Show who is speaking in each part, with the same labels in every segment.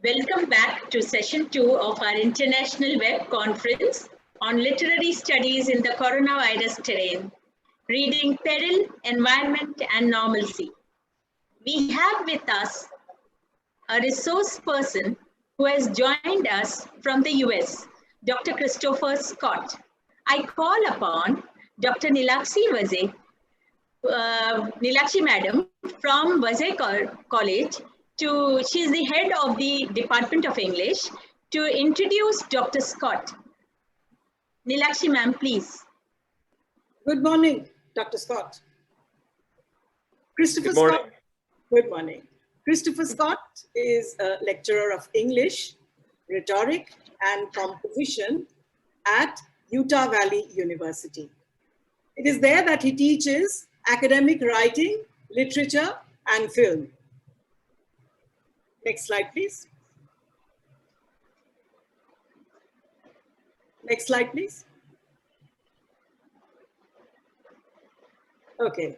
Speaker 1: Welcome back to session 2 of our international web conference on literary studies in the coronavirus terrain, reading peril, environment, and normalcy. We have with us a resource person who has joined us from the US, Dr. Christopher Scott. I call upon Dr. Nilakshi Madam from Vaze College she is the head of the Department of English, to introduce Dr. Scott. Nilakshi ma'am, please.
Speaker 2: Good morning, Dr. Scott.
Speaker 3: Good morning.
Speaker 2: Scott. Good morning. Christopher Scott is a lecturer of English, rhetoric, and composition at Utah Valley University. It is there that he teaches academic writing, literature, and film. Next slide, please. Next slide, please. Okay.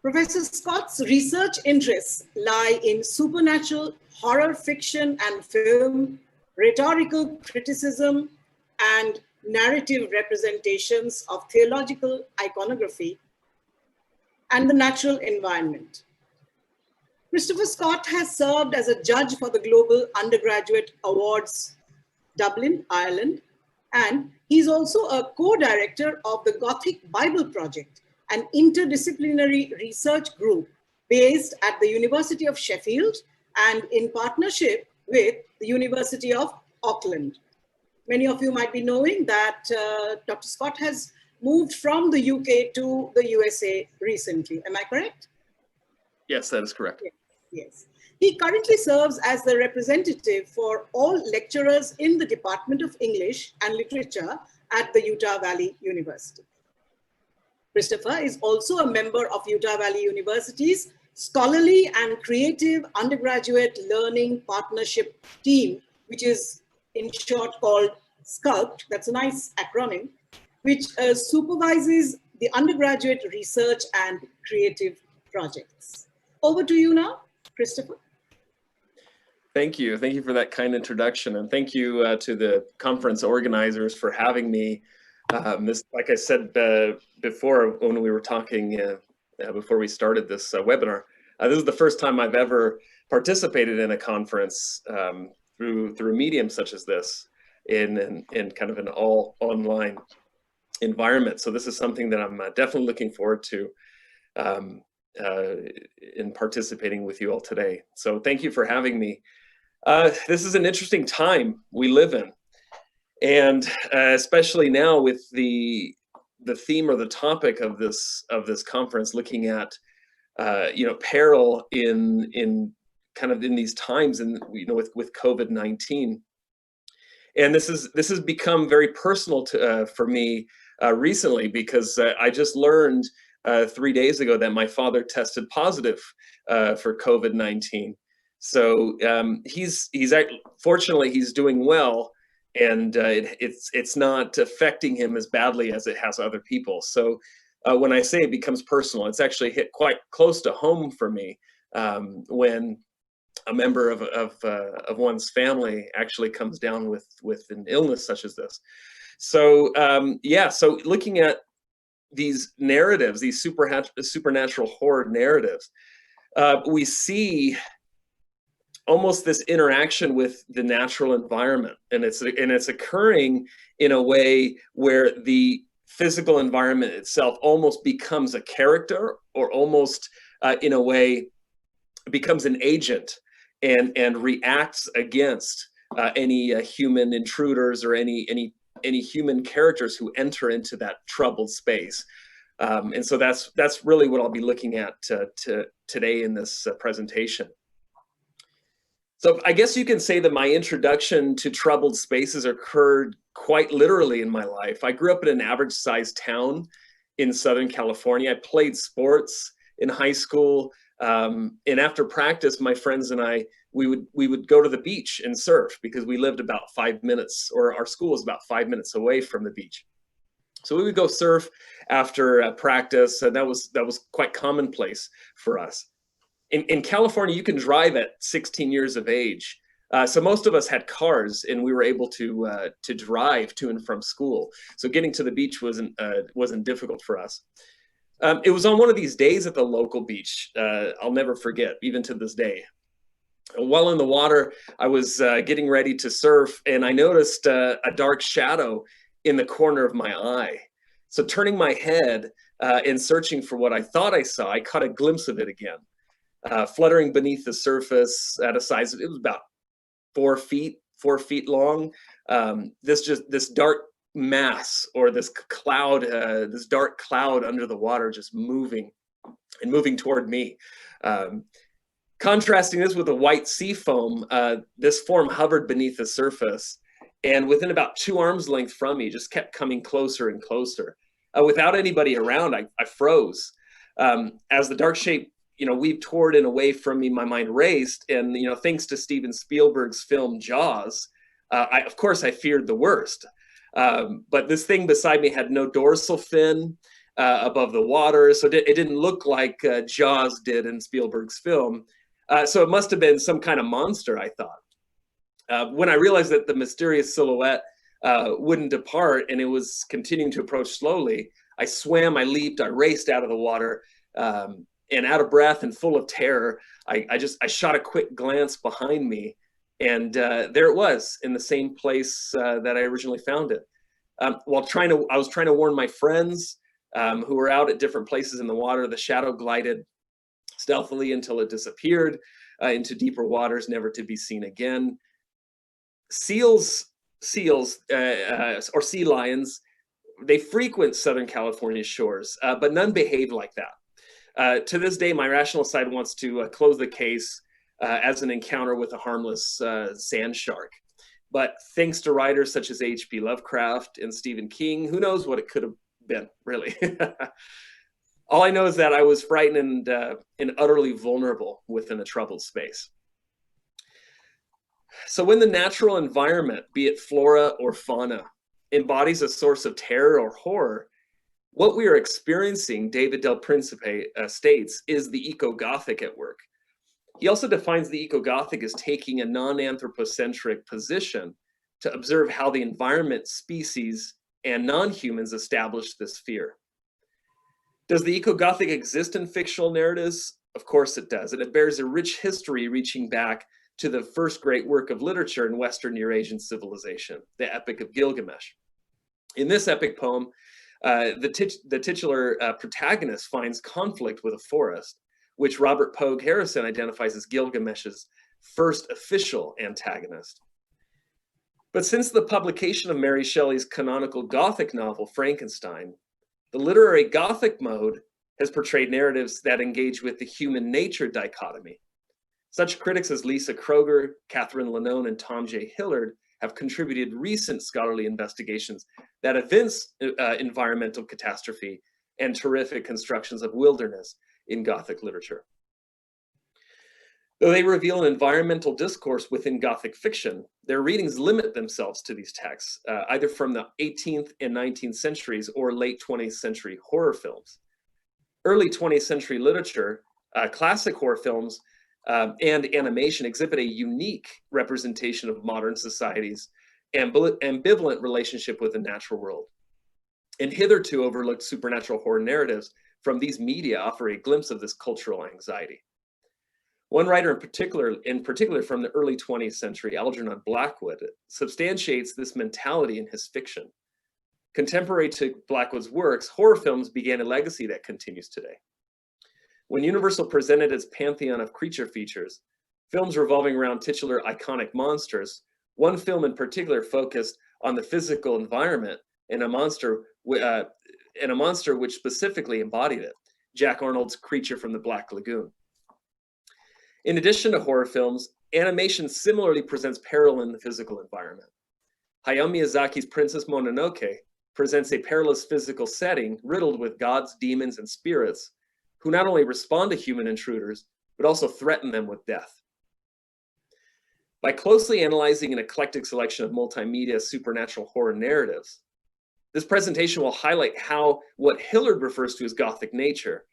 Speaker 2: Professor Scott's research interests lie in supernatural horror fiction and film, rhetorical criticism, and narrative representations of theological iconography, and the natural environment. Christopher Scott has served as a judge for the Global Undergraduate Awards, Dublin, Ireland, and he's also a co-director of the Gothic Bible Project, an interdisciplinary research group based at the University of Sheffield and in partnership with the University of Auckland. Many of you might be knowing that Dr. Scott has moved from the UK to the USA recently. Am I correct?
Speaker 3: Yes, that is correct.
Speaker 2: Yes. He currently serves as the representative for all lecturers in the Department of English and Literature at the Utah Valley University. Christopher is also a member of Utah Valley University's Scholarly and Creative Undergraduate Learning Partnership Team, which is in short called SCULPT, that's a nice acronym, which supervises the undergraduate research and creative projects. Over to you now, Christopher.
Speaker 3: Thank you. Thank you for that kind introduction. And thank you to the conference organizers for having me. Like I said before, when we were talking, before we started this webinar, this is the first time I've ever participated in a conference through a medium such as this in kind of an all online environment. So this is something that I'm definitely looking forward to in participating with you all today. So thank you for having me. This is an interesting time we live in. And especially now with the theme or the topic of this conference, looking at peril in kind of in these times, and with COVID-19, and this has become very personal for me recently, because I just learned 3 days ago that my father tested positive for COVID-19. So fortunately he's doing well. And it's not affecting him as badly as it has other people. So when I say it becomes personal, it's actually hit quite close to home for me when a member of one's family actually comes down with an illness such as this. So so looking at these narratives, these supernatural horror narratives, we see almost this interaction with the natural environment, and it's occurring in a way where the physical environment itself almost becomes a character, or almost in a way becomes an agent and reacts against any human intruders or any human characters who enter into that troubled space. And so that's really what I'll be looking at today in this presentation. So I guess you can say that my introduction to troubled spaces occurred quite literally in my life. I grew up in an average-sized town in Southern California. I played sports in high school, and after practice, my friends and I, we would go to the beach and surf, because we lived about 5 minutes, or our school was about 5 minutes away from the beach. So we would go surf after practice, and that was quite commonplace for us. In California, you can drive at 16 years of age So most of us had cars, and we were able to drive to and from school. So getting to the beach wasn't difficult for us. It was on one of these days at the local beach. I'll never forget, even to this day. While in the water, I was getting ready to surf, and I noticed a dark shadow in the corner of my eye. So turning my head and searching for what I thought I saw, I caught a glimpse of it again, fluttering beneath the surface at a size of, it was about 4 feet long. This dark mass, or this cloud, this dark cloud under the water, just moving toward me. Contrasting this with a white sea foam, this form hovered beneath the surface, and within about 2 arms length from me, just kept coming closer and closer. Without anybody around, I froze. As the dark shape, weaved toward and away from me, my mind raced, and thanks to Steven Spielberg's film Jaws, of course I feared the worst. But this thing beside me had no dorsal fin above the water, so it didn't look like Jaws did in Spielberg's film. So it must have been some kind of monster, I thought. When I realized that the mysterious silhouette wouldn't depart and it was continuing to approach slowly, I swam, I leaped, I raced out of the water, and out of breath and full of terror, I shot a quick glance behind me, and there it was, in the same place that I originally found it. I was trying to warn my friends who were out at different places in the water. The shadow glided stealthily until it disappeared into deeper waters, never to be seen again. Seals, or sea lions, they frequent Southern California's shores, but none behave like that. To this day, my rational side wants to close the case as an encounter with a harmless sand shark. But thanks to writers such as H.P. Lovecraft and Stephen King, who knows what it could have been, really. All I know is that I was frightened and utterly vulnerable within a troubled space. So when the natural environment, be it flora or fauna, embodies a source of terror or horror, what we are experiencing, David Del Principe states, is the eco-Gothic at work. He also defines the eco-Gothic as taking a non-anthropocentric position to observe how the environment, species, and non-humans establish this fear. Does the eco-Gothic exist in fictional narratives? Of course it does, and it bears a rich history reaching back to the first great work of literature in Western Eurasian civilization, the Epic of Gilgamesh. In this epic poem, the titular protagonist finds conflict with a forest, which Robert Pogue Harrison identifies as Gilgamesh's first official antagonist. But since the publication of Mary Shelley's canonical Gothic novel, Frankenstein, the literary Gothic mode has portrayed narratives that engage with the human nature dichotomy. Such critics as Lisa Kroger, Catherine Lenone, and Tom J. Hillard have contributed recent scholarly investigations that evince environmental catastrophe and terrific constructions of wilderness in Gothic literature. Though they reveal an environmental discourse within Gothic fiction, their readings limit themselves to these texts, either from the 18th and 19th centuries or late 20th century horror films. Early 20th century literature, classic horror films, and animation exhibit a unique representation of modern society's ambivalent relationship with the natural world. And hitherto overlooked supernatural horror narratives from these media offer a glimpse of this cultural anxiety. One writer in particular from the early 20th century, Algernon Blackwood, substantiates this mentality in his fiction. Contemporary to Blackwood's works, horror films began a legacy that continues today. When Universal presented its pantheon of creature features, films revolving around titular iconic monsters, one film in particular focused on the physical environment and a monster which specifically embodied it, Jack Arnold's Creature from the Black Lagoon. In addition to horror films, animation similarly presents peril in the physical environment. Hayao Miyazaki's Princess Mononoke presents a perilous physical setting riddled with gods, demons, and spirits who not only respond to human intruders, but also threaten them with death. By closely analyzing an eclectic selection of multimedia supernatural horror narratives, this presentation will highlight how what Hillard refers to as Gothic nature,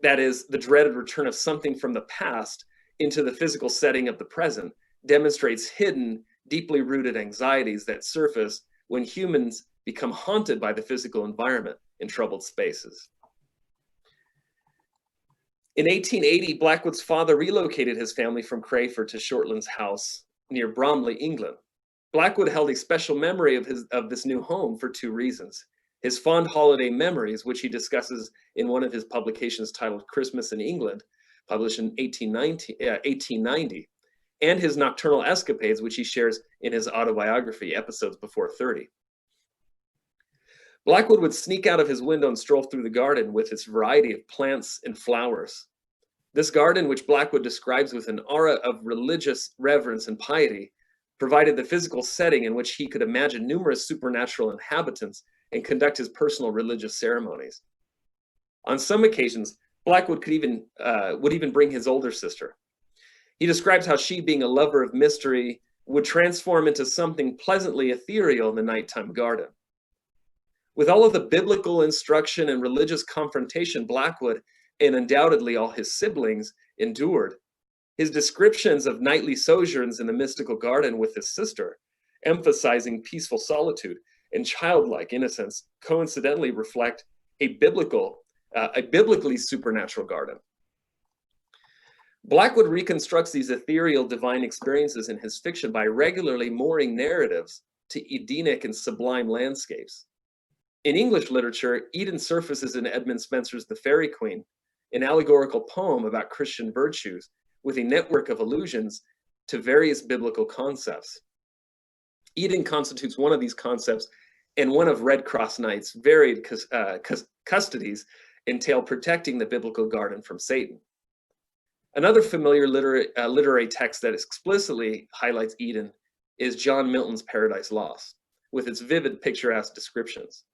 Speaker 3: that is, the dreaded return of something from the past into the physical setting of the present, demonstrates hidden, deeply rooted anxieties that surface when humans become haunted by the physical environment in troubled spaces. In 1880, Blackwood's father relocated his family from Crayford to Shortlands House near Bromley, England. Blackwood held a special memory of this new home for two reasons. His fond holiday memories, which he discusses in one of his publications titled Christmas in England, published in 1890, and his nocturnal escapades, which he shares in his autobiography, Episodes Before 30. Blackwood would sneak out of his window and stroll through the garden with its variety of plants and flowers. This garden, which Blackwood describes with an aura of religious reverence and piety, provided the physical setting in which he could imagine numerous supernatural inhabitants and conduct his personal religious ceremonies. On some occasions, Blackwood would even bring his older sister. He describes how she, being a lover of mystery, would transform into something pleasantly ethereal in the nighttime garden. With all of the biblical instruction and religious confrontation Blackwood, and undoubtedly all his siblings, endured, his descriptions of nightly sojourns in the mystical garden with his sister, emphasizing peaceful solitude and childlike innocence, coincidentally reflect a biblically supernatural garden. Blackwood reconstructs these ethereal divine experiences in his fiction by regularly mooring narratives to Edenic and sublime landscapes. In English literature, Eden surfaces in Edmund Spenser's The Faerie Queene, an allegorical poem about Christian virtues with a network of allusions to various biblical concepts. Eden constitutes one of these concepts, and one of Red Cross Knights' varied custodies entail protecting the biblical garden from Satan. Another familiar literary text that explicitly highlights Eden is John Milton's Paradise Lost, with its vivid picturesque descriptions.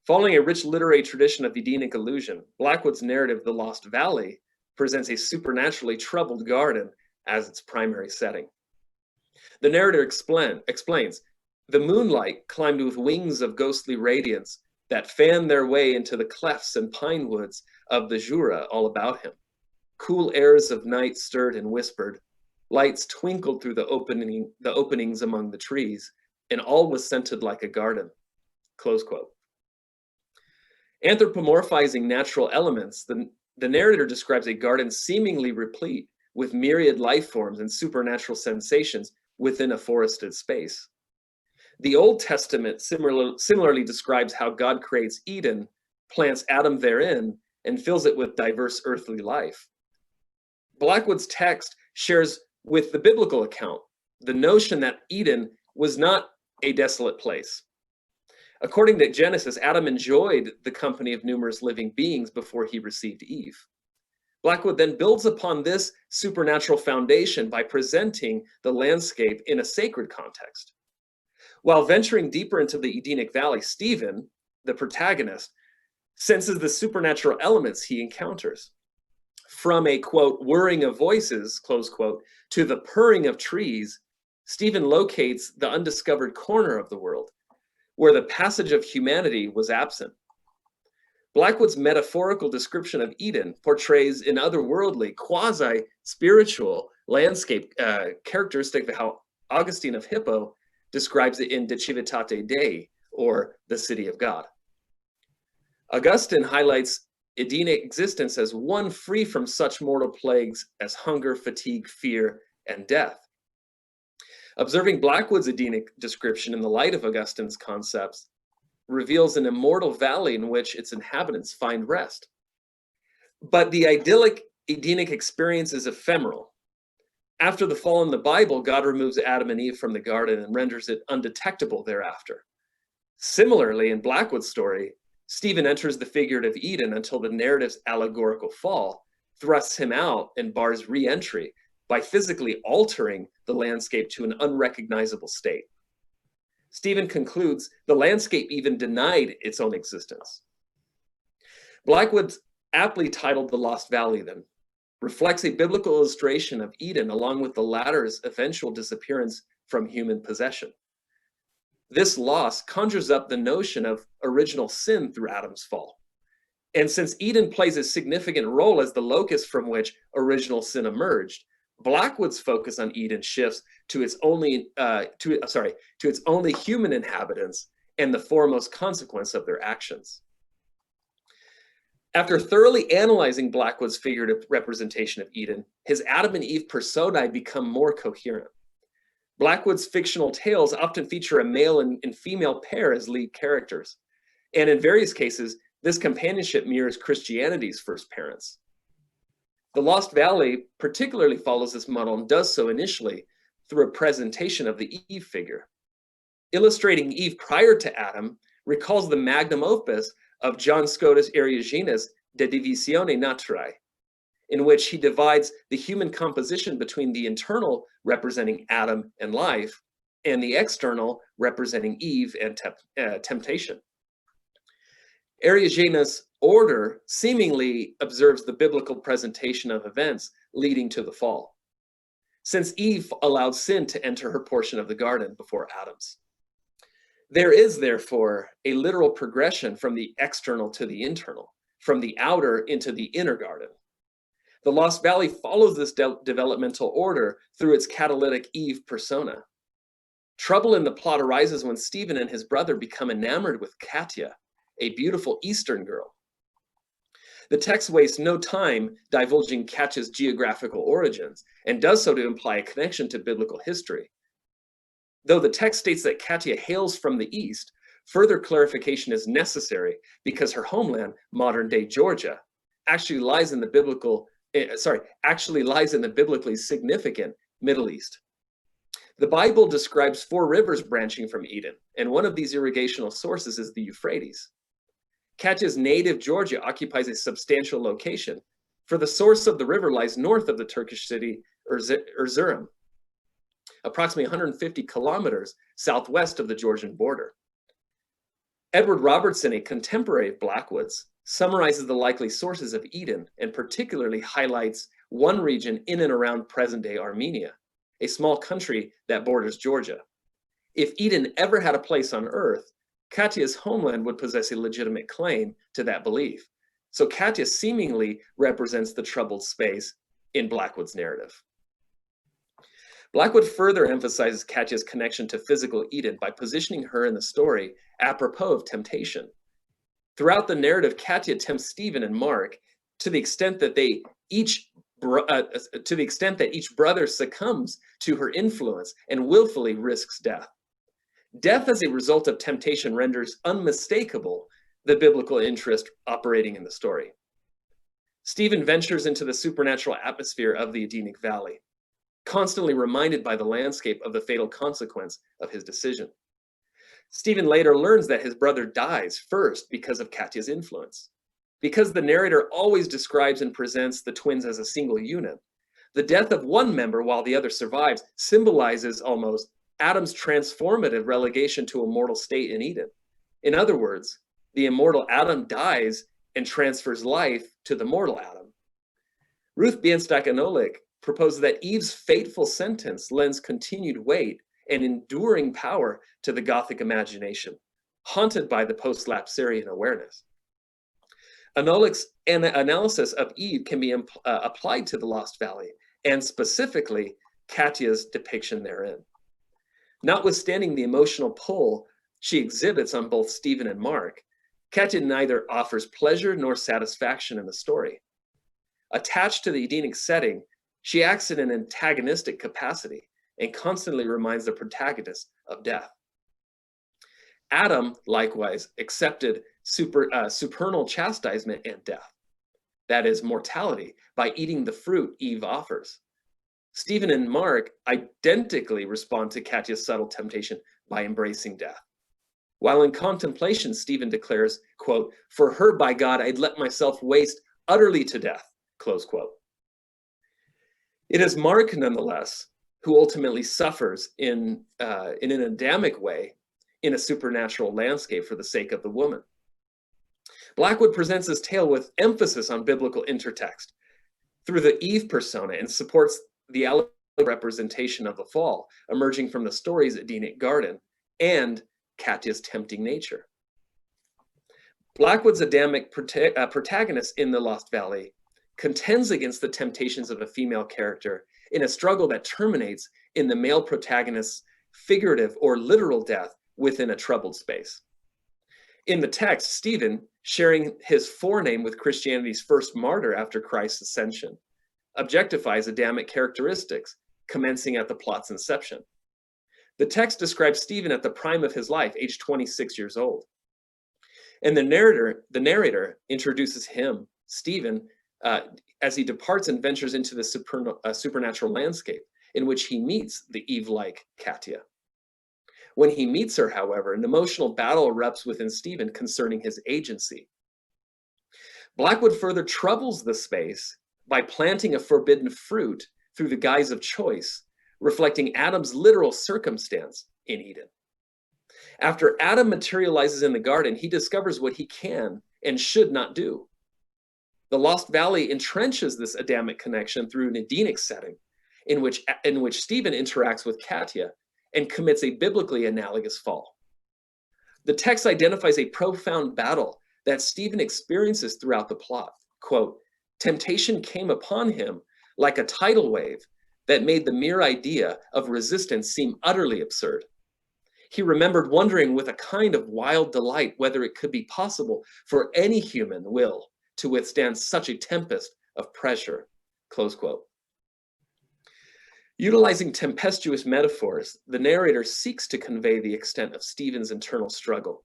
Speaker 3: Following a rich literary tradition of Edenic allusion, Blackwood's narrative, The Lost Valley, presents a supernaturally troubled garden as its primary setting. The narrator explains, the moonlight climbed with wings of ghostly radiance that fanned their way into the clefts and pine woods of the Jura all about him. Cool airs of night stirred and whispered, lights twinkled through the openings among the trees, and all was scented like a garden. Close quote. Anthropomorphizing natural elements, the narrator describes a garden seemingly replete with myriad life forms and supernatural sensations within a forested space. The Old Testament similarly describes how God creates Eden, plants Adam therein, and fills it with diverse earthly life. Blackwood's text shares with the biblical account the notion that Eden was not a desolate place. According to Genesis, Adam enjoyed the company of numerous living beings before he received Eve. Blackwood then builds upon this supernatural foundation by presenting the landscape in a sacred context. While venturing deeper into the Edenic Valley, Stephen, the protagonist, senses the supernatural elements he encounters. From a, quote, whirring of voices, close quote, to the purring of trees, Stephen locates the undiscovered corner of the world, where the passage of humanity was absent. Blackwood's metaphorical description of Eden portrays an otherworldly, quasi-spiritual landscape characteristic of how Augustine of Hippo describes it in De Civitate Dei, or the City of God. Augustine highlights Edenic existence as one free from such mortal plagues as hunger, fatigue, fear, and death. Observing Blackwood's Edenic description in the light of Augustine's concepts reveals an immortal valley in which its inhabitants find rest. But the idyllic Edenic experience is ephemeral. After the fall in the Bible, God removes Adam and Eve from the garden and renders it undetectable thereafter. Similarly, in Blackwood's story, Stephen enters the figurative Eden until the narrative's allegorical fall thrusts him out and bars re-entry by physically altering the landscape to an unrecognizable state. Stephen concludes the landscape even denied its own existence. Blackwood's aptly titled The Lost Valley, then, reflects a biblical illustration of Eden along with the latter's eventual disappearance from human possession. This loss conjures up the notion of original sin through Adam's fall. And since Eden plays a significant role as the locus from which original sin emerged, Blackwood's focus on Eden shifts to its only human inhabitants and the foremost consequence of their actions. After thoroughly analyzing Blackwood's figurative representation of Eden, his Adam and Eve personae become more coherent. Blackwood's fictional tales often feature a male and female pair as lead characters, and in various cases, this companionship mirrors Christianity's first parents. The Lost Valley particularly follows this model and does so initially through a presentation of the Eve figure. Illustrating Eve prior to Adam recalls the magnum opus of John Scotus Eriugenes De Divisione Naturae, in which he divides the human composition between the internal representing Adam and life and the external representing Eve and temptation. Eriugenes' order seemingly observes the biblical presentation of events leading to the fall, since Eve allowed sin to enter her portion of the garden before Adam's. There is, therefore, a literal progression from the external to the internal, from the outer into the inner garden. The Lost Valley follows this developmental order through its catalytic Eve persona. Trouble in the plot arises when Stephen and his brother become enamored with Katya, a beautiful Eastern girl. The text wastes no time divulging Katya's geographical origins and does so to imply a connection to biblical history. Though the text states that Katya hails from the east, further clarification is necessary because her homeland, modern-day Georgia, actually lies in the biblically significant Middle East. The Bible describes 4 rivers branching from Eden, and one of these irrigational sources is the Euphrates. Katya's native Georgia occupies a substantial location, for the source of the river lies north of the Turkish city Erzurum, approximately 150 kilometers southwest of the Georgian border. Edward Robertson, a contemporary of Blackwood's, summarizes the likely sources of Eden and particularly highlights one region in and around present-day Armenia, a small country that borders Georgia. If Eden ever had a place on Earth, Katya's homeland would possess a legitimate claim to that belief. So Katya seemingly represents the troubled space in Blackwood's narrative. Blackwood further emphasizes Katya's connection to physical Eden by positioning her in the story apropos of temptation. Throughout the narrative, Katya tempts Stephen and Mark to the extent that each brother succumbs to her influence and willfully risks death. Death as a result of temptation renders unmistakable the biblical interest operating in the story. Stephen ventures into the supernatural atmosphere of the Edenic Valley, constantly reminded by the landscape of the fatal consequence of his decision. Stephen later learns that his brother dies first because of Katya's influence. Because the narrator always describes and presents the twins as a single unit, the death of one member while the other survives symbolizes almost Adam's transformative relegation to a mortal state in Eden. In other words, the immortal Adam dies and transfers life to the mortal Adam. Ruth Bienstock-Anolik proposes that Eve's fateful sentence lends continued weight and enduring power to the Gothic imagination, haunted by the post-lapsarian awareness. Anolik's analysis of Eve can be applied to the Lost Valley, and specifically Katya's depiction therein. Notwithstanding the emotional pull she exhibits on both Stephen and Mark, Katya neither offers pleasure nor satisfaction in the story. Attached to the Edenic setting, she acts in an antagonistic capacity and constantly reminds the protagonist of death. Adam, likewise, accepted supernal chastisement and death, that is, mortality, by eating the fruit Eve offers. Stephen and Mark identically respond to Katya's subtle temptation by embracing death. While in contemplation, Stephen declares, quote, "For her, by God, I'd let myself waste utterly to death," close quote. It is Mark, nonetheless, who ultimately suffers in an Adamic way in a supernatural landscape for the sake of the woman. Blackwood presents his tale with emphasis on biblical intertext through the Eve persona and supports the representation of the fall emerging from the story's Edenic garden and Katya's tempting nature. Blackwood's Adamic protagonist in The Lost Valley contends against the temptations of a female character in a struggle that terminates in the male protagonist's figurative or literal death within a troubled space. In the text, Stephen, sharing his forename with Christianity's first martyr after Christ's ascension, objectifies Adamic characteristics, commencing at the plot's inception. The text describes Stephen at the prime of his life, age 26 years old. And the narrator introduces him, Stephen, as he departs and ventures into the supernatural landscape in which he meets the Eve-like Katia. When he meets her, however, an emotional battle erupts within Stephen concerning his agency. Blackwood further troubles the space by planting a forbidden fruit through the guise of choice, reflecting Adam's literal circumstance in Eden. After Adam materializes in the garden, he discovers what he can and should not do. The Lost Valley entrenches this Adamic connection through an Edenic setting in which Stephen interacts with Katia and commits a biblically analogous fall. The text identifies a profound battle that Stephen experiences throughout the plot. Quote, "Temptation came upon him like a tidal wave that made the mere idea of resistance seem utterly absurd. He remembered wondering with a kind of wild delight whether it could be possible for any human will to withstand such a tempest of pressure." Close quote. Utilizing tempestuous metaphors, the narrator seeks to convey the extent of Stephen's internal struggle.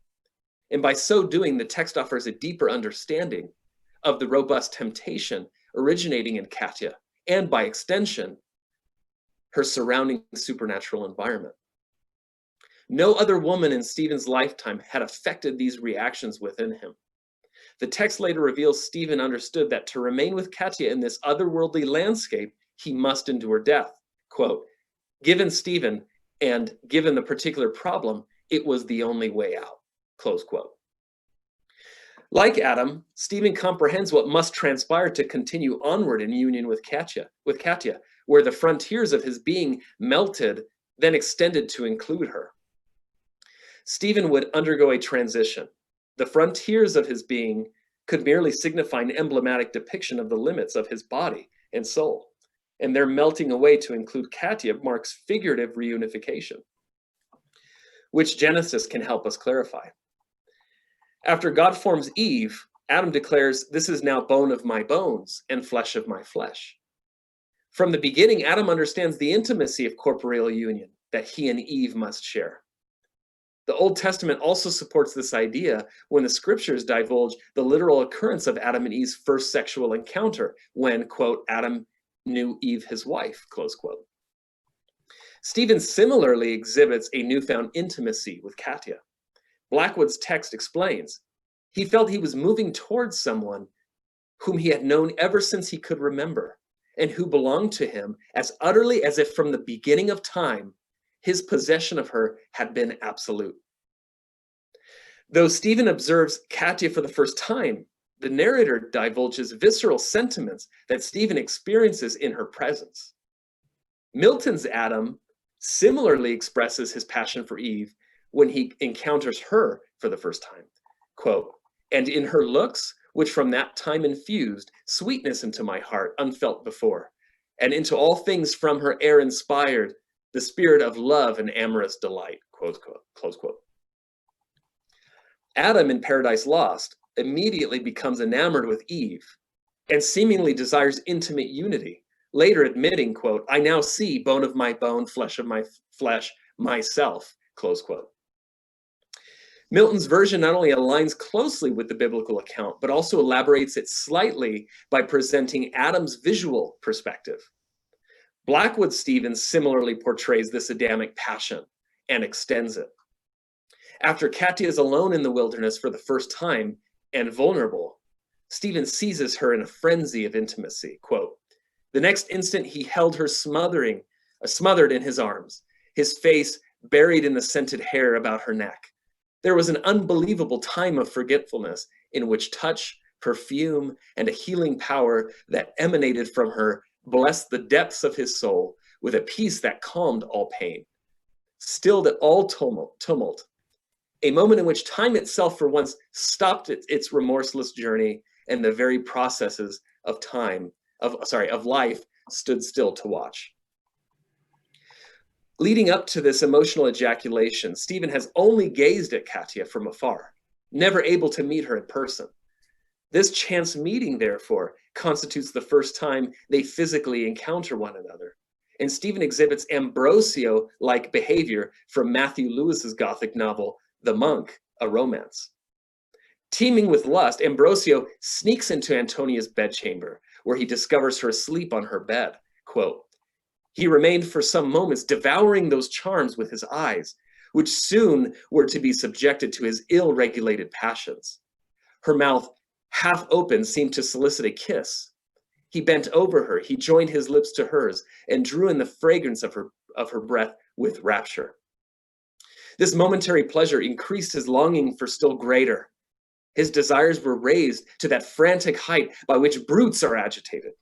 Speaker 3: And by so doing, the text offers a deeper understanding of the robust temptation originating in Katia, and by extension, her surrounding supernatural environment. No other woman in Stephen's lifetime had affected these reactions within him. The text later reveals Stephen understood that to remain with Katia in this otherworldly landscape, he must endure death. Quote, "Given Stephen and given the particular problem, it was the only way out." Close quote. Like Adam, Stephen comprehends what must transpire to continue onward in union with Katia, where the frontiers of his being melted, then extended to include her. Stephen would undergo a transition. The frontiers of his being could merely signify an emblematic depiction of the limits of his body and soul, and their melting away to include Katia marks figurative reunification, which Genesis can help us clarify. After God forms Eve, Adam declares, "This is now bone of my bones and flesh of my flesh." From the beginning, Adam understands the intimacy of corporeal union that he and Eve must share. The Old Testament also supports this idea when the scriptures divulge the literal occurrence of Adam and Eve's first sexual encounter when, quote, "Adam knew Eve his wife," close quote. Stephen similarly exhibits a newfound intimacy with Katia. Blackwood's text explains, he felt he was moving towards someone whom he had known ever since he could remember, and who belonged to him as utterly as if from the beginning of time, his possession of her had been absolute. Though Stephen observes Katia for the first time, the narrator divulges visceral sentiments that Stephen experiences in her presence. Milton's Adam similarly expresses his passion for Eve when he encounters her for the first time. Quote, "And in her looks, which from that time infused sweetness into my heart unfelt before, and into all things from her air inspired the spirit of love and amorous delight," close quote, close quote. Adam in Paradise Lost immediately becomes enamored with Eve and seemingly desires intimate unity, later admitting, quote, "I now see bone of my bone, flesh of my flesh, myself," close quote. Milton's version not only aligns closely with the biblical account, but also elaborates it slightly by presenting Adam's visual perspective. Blackwood Stevens similarly portrays this Adamic passion and extends it. After Katia is alone in the wilderness for the first time and vulnerable, Stephen seizes her in a frenzy of intimacy. Quote, "The next instant he held her smothered in his arms, his face buried in the scented hair about her neck. There was an unbelievable time of forgetfulness in which touch, perfume, and a healing power that emanated from her blessed the depths of his soul with a peace that calmed all pain, stilled all tumult, a moment in which time itself for once stopped its remorseless journey, and the very processes of life stood still to watch. Leading up to this emotional ejaculation, Stephen has only gazed at Katya from afar, never able to meet her in person. This chance meeting, therefore, constitutes the first time they physically encounter one another. And Stephen exhibits Ambrosio-like behavior from Matthew Lewis's Gothic novel, The Monk, a Romance. Teeming with lust, Ambrosio sneaks into Antonia's bedchamber, where he discovers her asleep on her bed. Quote, "He remained for some moments devouring those charms with his eyes, which soon were to be subjected to his ill-regulated passions. Her mouth, half open, seemed to solicit a kiss. He bent over her, he joined his lips to hers, and drew in the fragrance of her breath with rapture. This momentary pleasure increased his longing for still greater. His desires were raised to that frantic height by which brutes are agitated.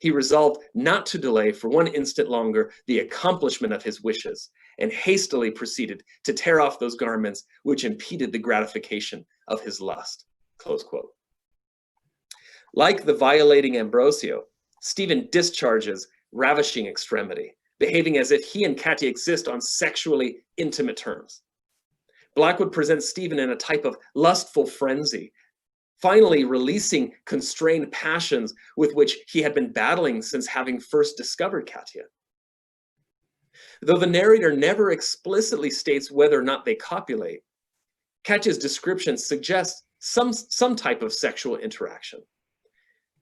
Speaker 3: He resolved not to delay for one instant longer the accomplishment of his wishes, and hastily proceeded to tear off those garments which impeded the gratification of his lust." Close quote. Like the violating Ambrosio, Stephen discharges ravishing extremity, behaving as if he and Katya exist on sexually intimate terms. Blackwood presents Stephen in a type of lustful frenzy, finally releasing constrained passions with which he had been battling since having first discovered Katya. Though the narrator never explicitly states whether or not they copulate, Katya's description suggests some type of sexual interaction.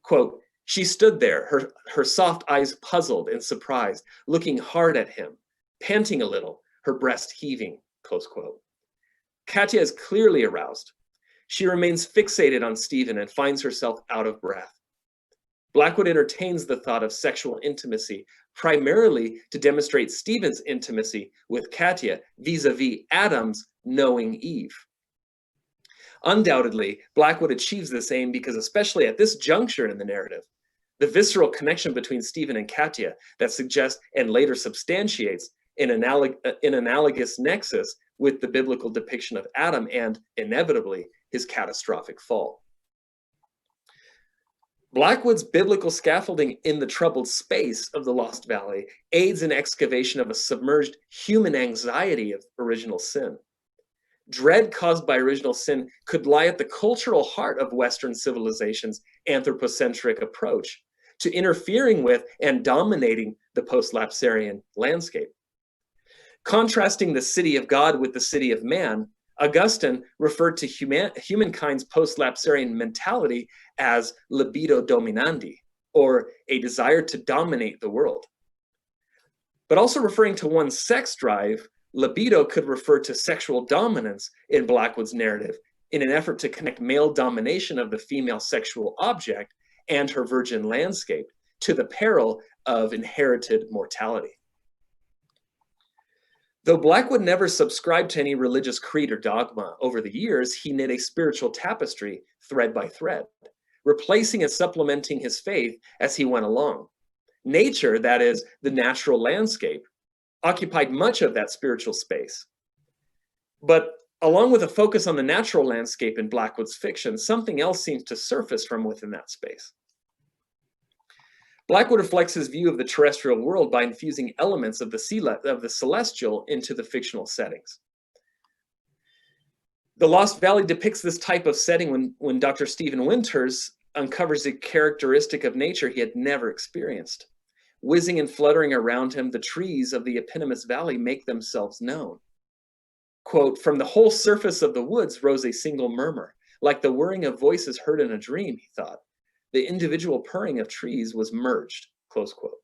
Speaker 3: Quote, "She stood there, her soft eyes puzzled and surprised, looking hard at him, panting a little, her breast heaving," close quote. Katya is clearly aroused. She remains fixated on Stephen and finds herself out of breath. Blackwood entertains the thought of sexual intimacy primarily to demonstrate Stephen's intimacy with Katya vis-a-vis Adam's knowing Eve. Undoubtedly, Blackwood achieves this aim because, especially at this juncture in the narrative, the visceral connection between Stephen and Katya that suggests and later substantiates an analogous nexus with the biblical depiction of Adam and, inevitably, his catastrophic fall. Blackwood's biblical scaffolding in the troubled space of the Lost Valley aids in excavation of a submerged human anxiety of original sin. Dread caused by original sin could lie at the cultural heart of Western civilization's anthropocentric approach to interfering with and dominating the post-lapsarian landscape. Contrasting the city of God with the city of man, Augustine referred to humankind's post-lapsarian mentality as libido dominandi, or a desire to dominate the world. But also referring to one's sex drive, libido could refer to sexual dominance in Blackwood's narrative in an effort to connect male domination of the female sexual object and her virgin landscape to the peril of inherited mortality. Though Blackwood never subscribed to any religious creed or dogma, over the years he knit a spiritual tapestry thread by thread, replacing and supplementing his faith as he went along. Nature, that is, the natural landscape, occupied much of that spiritual space. But along with a focus on the natural landscape in Blackwood's fiction, something else seems to surface from within that space. Blackwood reflects his view of the terrestrial world by infusing elements of the celestial into the fictional settings. The Lost Valley depicts this type of setting when Dr. Stephen Winters uncovers a characteristic of nature he had never experienced. Whizzing and fluttering around him, the trees of the eponymous valley make themselves known. Quote, "From the whole surface of the woods rose a single murmur, like the whirring of voices heard in a dream," he thought. The individual purring of trees was merged, close quote.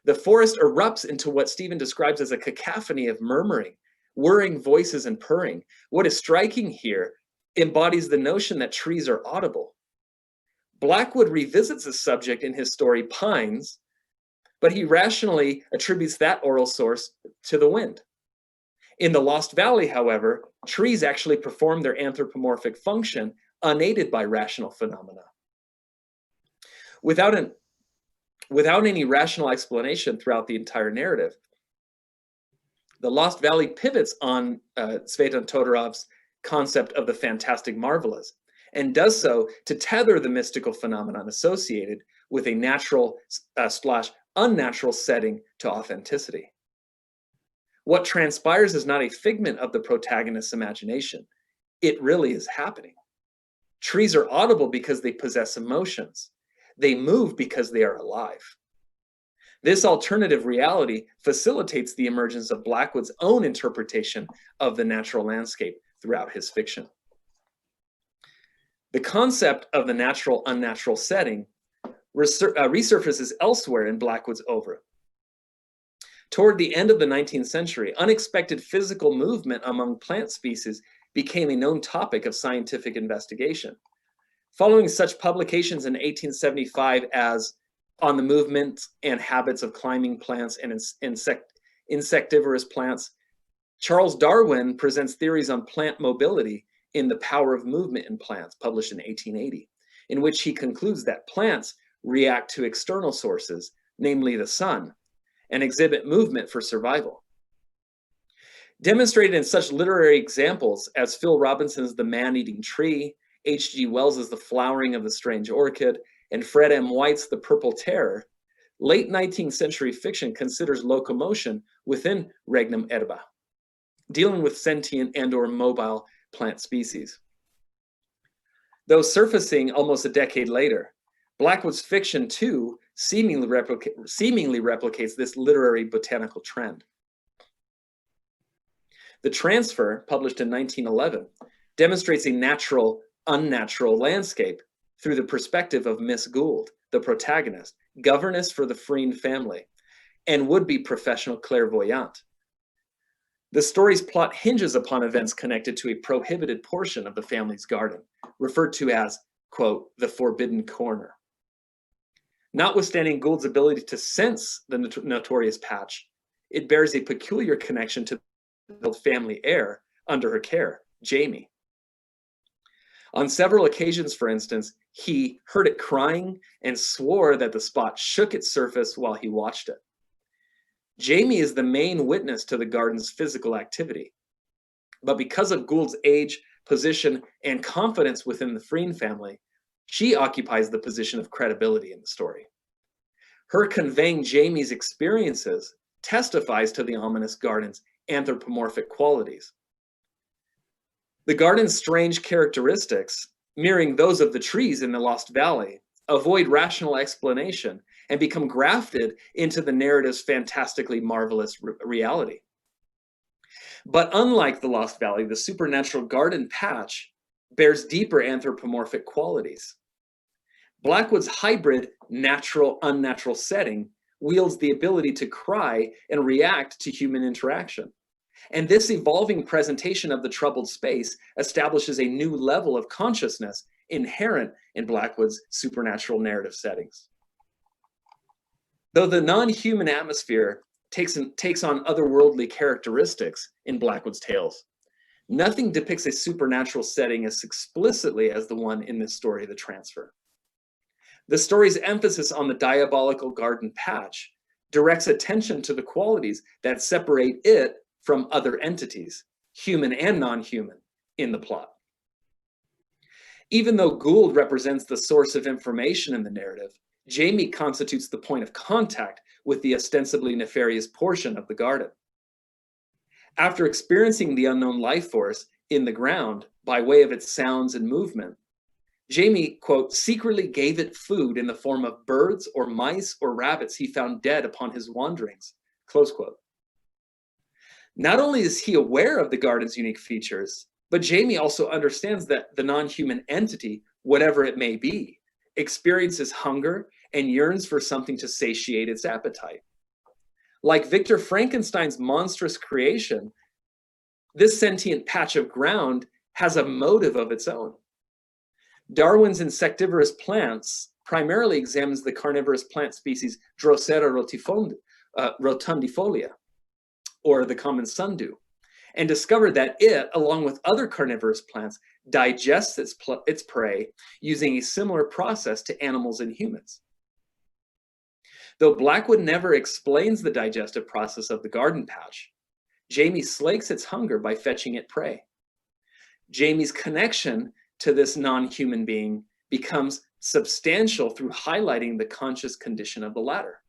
Speaker 3: The forest erupts into what Stephen describes as a cacophony of murmuring, whirring voices and purring. What is striking here embodies the notion that trees are audible. Blackwood revisits the subject in his story Pines, but he rationally attributes that oral source to the wind. In the Lost Valley, however, trees actually perform their anthropomorphic function unaided by rational phenomena. Without any rational explanation throughout the entire narrative, the Lost Valley pivots on Tzvetan Todorov's concept of the fantastic marvelous, and does so to tether the mystical phenomenon associated with a natural / unnatural setting to authenticity. What transpires is not a figment of the protagonist's imagination. It really is happening. Trees are audible because they possess emotions. They move because they are alive. This alternative reality facilitates the emergence of Blackwood's own interpretation of the natural landscape throughout his fiction. The concept of the natural-unnatural setting resurfaces elsewhere in Blackwood's oeuvre. Toward the end of the 19th century, unexpected physical movement among plant species became a known topic of scientific investigation. Following such publications in 1875 as On the Movement and Habits of Climbing Plants and Insectivorous Plants, Charles Darwin presents theories on plant mobility in The Power of Movement in Plants, published in 1880, in which he concludes that plants react to external sources, namely the sun, and exhibit movement for survival. Demonstrated in such literary examples as Phil Robinson's The Man-Eating Tree, H.G. Wells's The Flowering of the Strange Orchid, and Fred M. White's The Purple Terror, late 19th century fiction considers locomotion within regnum herba, dealing with sentient and/or mobile plant species. Though surfacing almost a decade later, Blackwood's fiction, too, seemingly replicates this literary botanical trend. The Transfer, published in 1911, demonstrates a natural-unnatural landscape through the perspective of Miss Gould, the protagonist, governess for the Freen family, and would-be professional clairvoyante. The story's plot hinges upon events connected to a prohibited portion of the family's garden, referred to as, quote, the forbidden corner. Notwithstanding Gould's ability to sense the notorious patch, it bears a peculiar connection to the family heir under her care, Jamie. On several occasions, for instance, he heard it crying and swore that the spot shook its surface while he watched it. Jamie is the main witness to the garden's physical activity. But because of Gould's age, position, and confidence within the Freen family, she occupies the position of credibility in the story. Her conveying Jamie's experiences testifies to the ominous garden's anthropomorphic qualities. The garden's strange characteristics, mirroring those of the trees in the Lost Valley, avoid rational explanation and become grafted into the narrative's fantastically marvelous reality. But unlike the Lost Valley, the supernatural garden patch bears deeper anthropomorphic qualities. Blackwood's hybrid natural-unnatural setting wields the ability to cry and react to human interaction. And this evolving presentation of the troubled space establishes a new level of consciousness inherent in Blackwood's supernatural narrative settings. Though the non-human atmosphere takes on otherworldly characteristics in Blackwood's tales, nothing depicts a supernatural setting as explicitly as the one in this story, The Transfer. The story's emphasis on the diabolical garden patch directs attention to the qualities that separate it from other entities, human and non-human, in the plot. Even though Gould represents the source of information in the narrative, Jamie constitutes the point of contact with the ostensibly nefarious portion of the garden. After experiencing the unknown life force in the ground by way of its sounds and movement, Jamie, quote, secretly gave it food in the form of birds or mice or rabbits he found dead upon his wanderings, close quote. Not only is he aware of the garden's unique features, but Jamie also understands that the non-human entity, whatever it may be, experiences hunger and yearns for something to satiate its appetite. Like Victor Frankenstein's monstrous creation, this sentient patch of ground has a motive of its own. Darwin's Insectivorous Plants primarily examines the carnivorous plant species Drosera rotundifolia, or the common sundew, and discovered that it, along with other carnivorous plants, digests its prey using a similar process to animals and humans. Though Blackwood never explains the digestive process of the garden patch, Jamie slakes its hunger by fetching it prey. Jamie's connection to this non-human being becomes substantial through highlighting the conscious condition of the latter.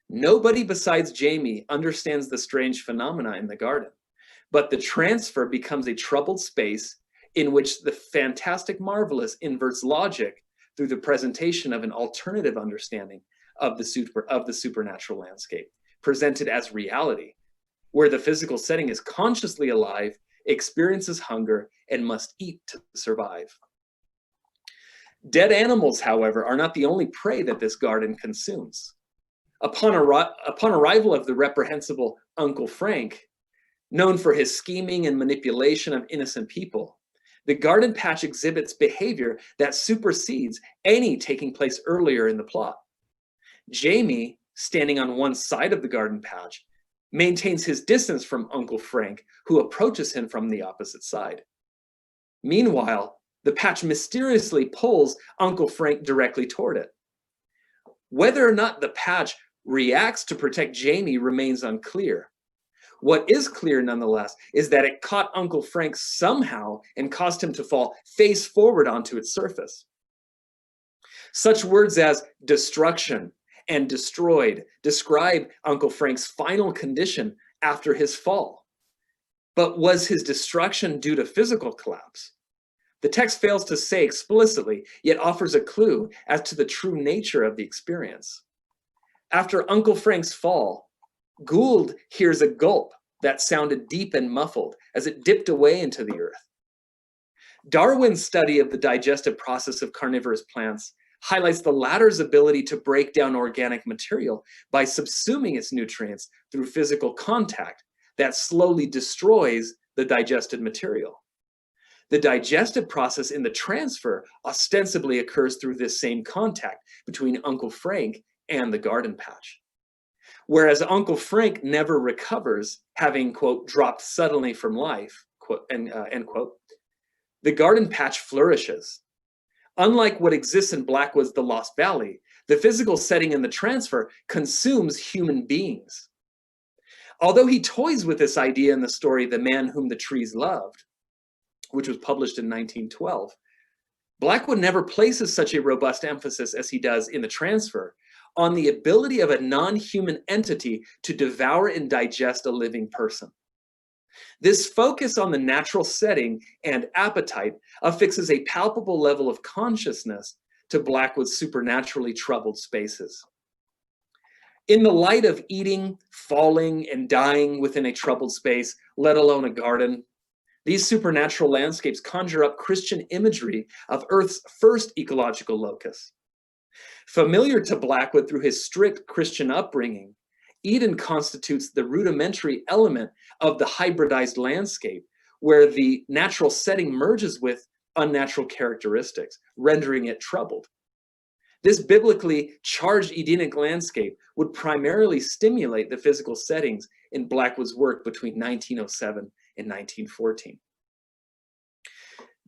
Speaker 3: Nobody besides Jamie understands the strange phenomena in the garden, but the transfer becomes a troubled space in which the fantastic marvelous inverts logic through the presentation of an alternative understanding of the supernatural landscape, presented as reality, where the physical setting is consciously alive, experiences hunger, and must eat to survive. Dead animals, however, are not the only prey that this garden consumes. Upon arrival of the reprehensible Uncle Frank, known for his scheming and manipulation of innocent people, the garden patch exhibits behavior that supersedes any taking place earlier in the plot. Jamie, standing on one side of the garden patch, maintains his distance from Uncle Frank, who approaches him from the opposite side. Meanwhile, the patch mysteriously pulls Uncle Frank directly toward it. Whether or not the patch reacts to protect Jamie remains unclear. What is clear, nonetheless, is that it caught Uncle Frank somehow and caused him to fall face forward onto its surface. Such words as destruction and destroyed describe Uncle Frank's final condition after his fall. But was his destruction due to physical collapse? The text fails to say explicitly, yet offers a clue as to the true nature of the experience. After Uncle Frank's fall, Gould hears a gulp that sounded deep and muffled as it dipped away into the earth. Darwin's study of the digestive process of carnivorous plants highlights the latter's ability to break down organic material by subsuming its nutrients through physical contact that slowly destroys the digested material. The digestive process in the transfer ostensibly occurs through this same contact between Uncle Frank and the garden patch. Whereas Uncle Frank never recovers, having, quote, dropped suddenly from life, quote, end quote, the garden patch flourishes. Unlike what exists in Blackwood's The Lost Valley, the physical setting in the transfer consumes human beings. Although he toys with this idea in the story The Man Whom the Trees Loved, which was published in 1912, Blackwood never places such a robust emphasis as he does in the transfer on the ability of a non-human entity to devour and digest a living person. This focus on the natural setting and appetite affixes a palpable level of consciousness to Blackwood's supernaturally troubled spaces. In the light of eating, falling, and dying within a troubled space, let alone a garden, these supernatural landscapes conjure up Christian imagery of Earth's first ecological locus. Familiar to Blackwood through his strict Christian upbringing, Eden constitutes the rudimentary element of the hybridized landscape, where the natural setting merges with unnatural characteristics, rendering it troubled. This biblically charged Edenic landscape would primarily stimulate the physical settings in Blackwood's work between 1907 and 1914.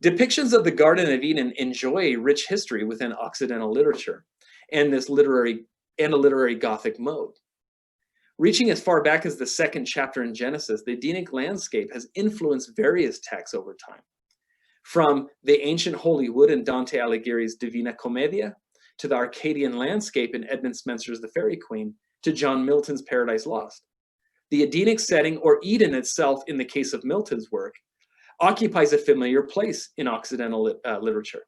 Speaker 3: Depictions of the Garden of Eden enjoy a rich history within Occidental literature and a literary Gothic mode. Reaching as far back as the second chapter in Genesis, the Edenic landscape has influenced various texts over time. From the ancient Holy Wood in Dante Alighieri's Divina Commedia, to the Arcadian landscape in Edmund Spenser's The Faerie Queen, to John Milton's Paradise Lost. The Edenic setting, or Eden itself in the case of Milton's work, occupies a familiar place in Occidental literature.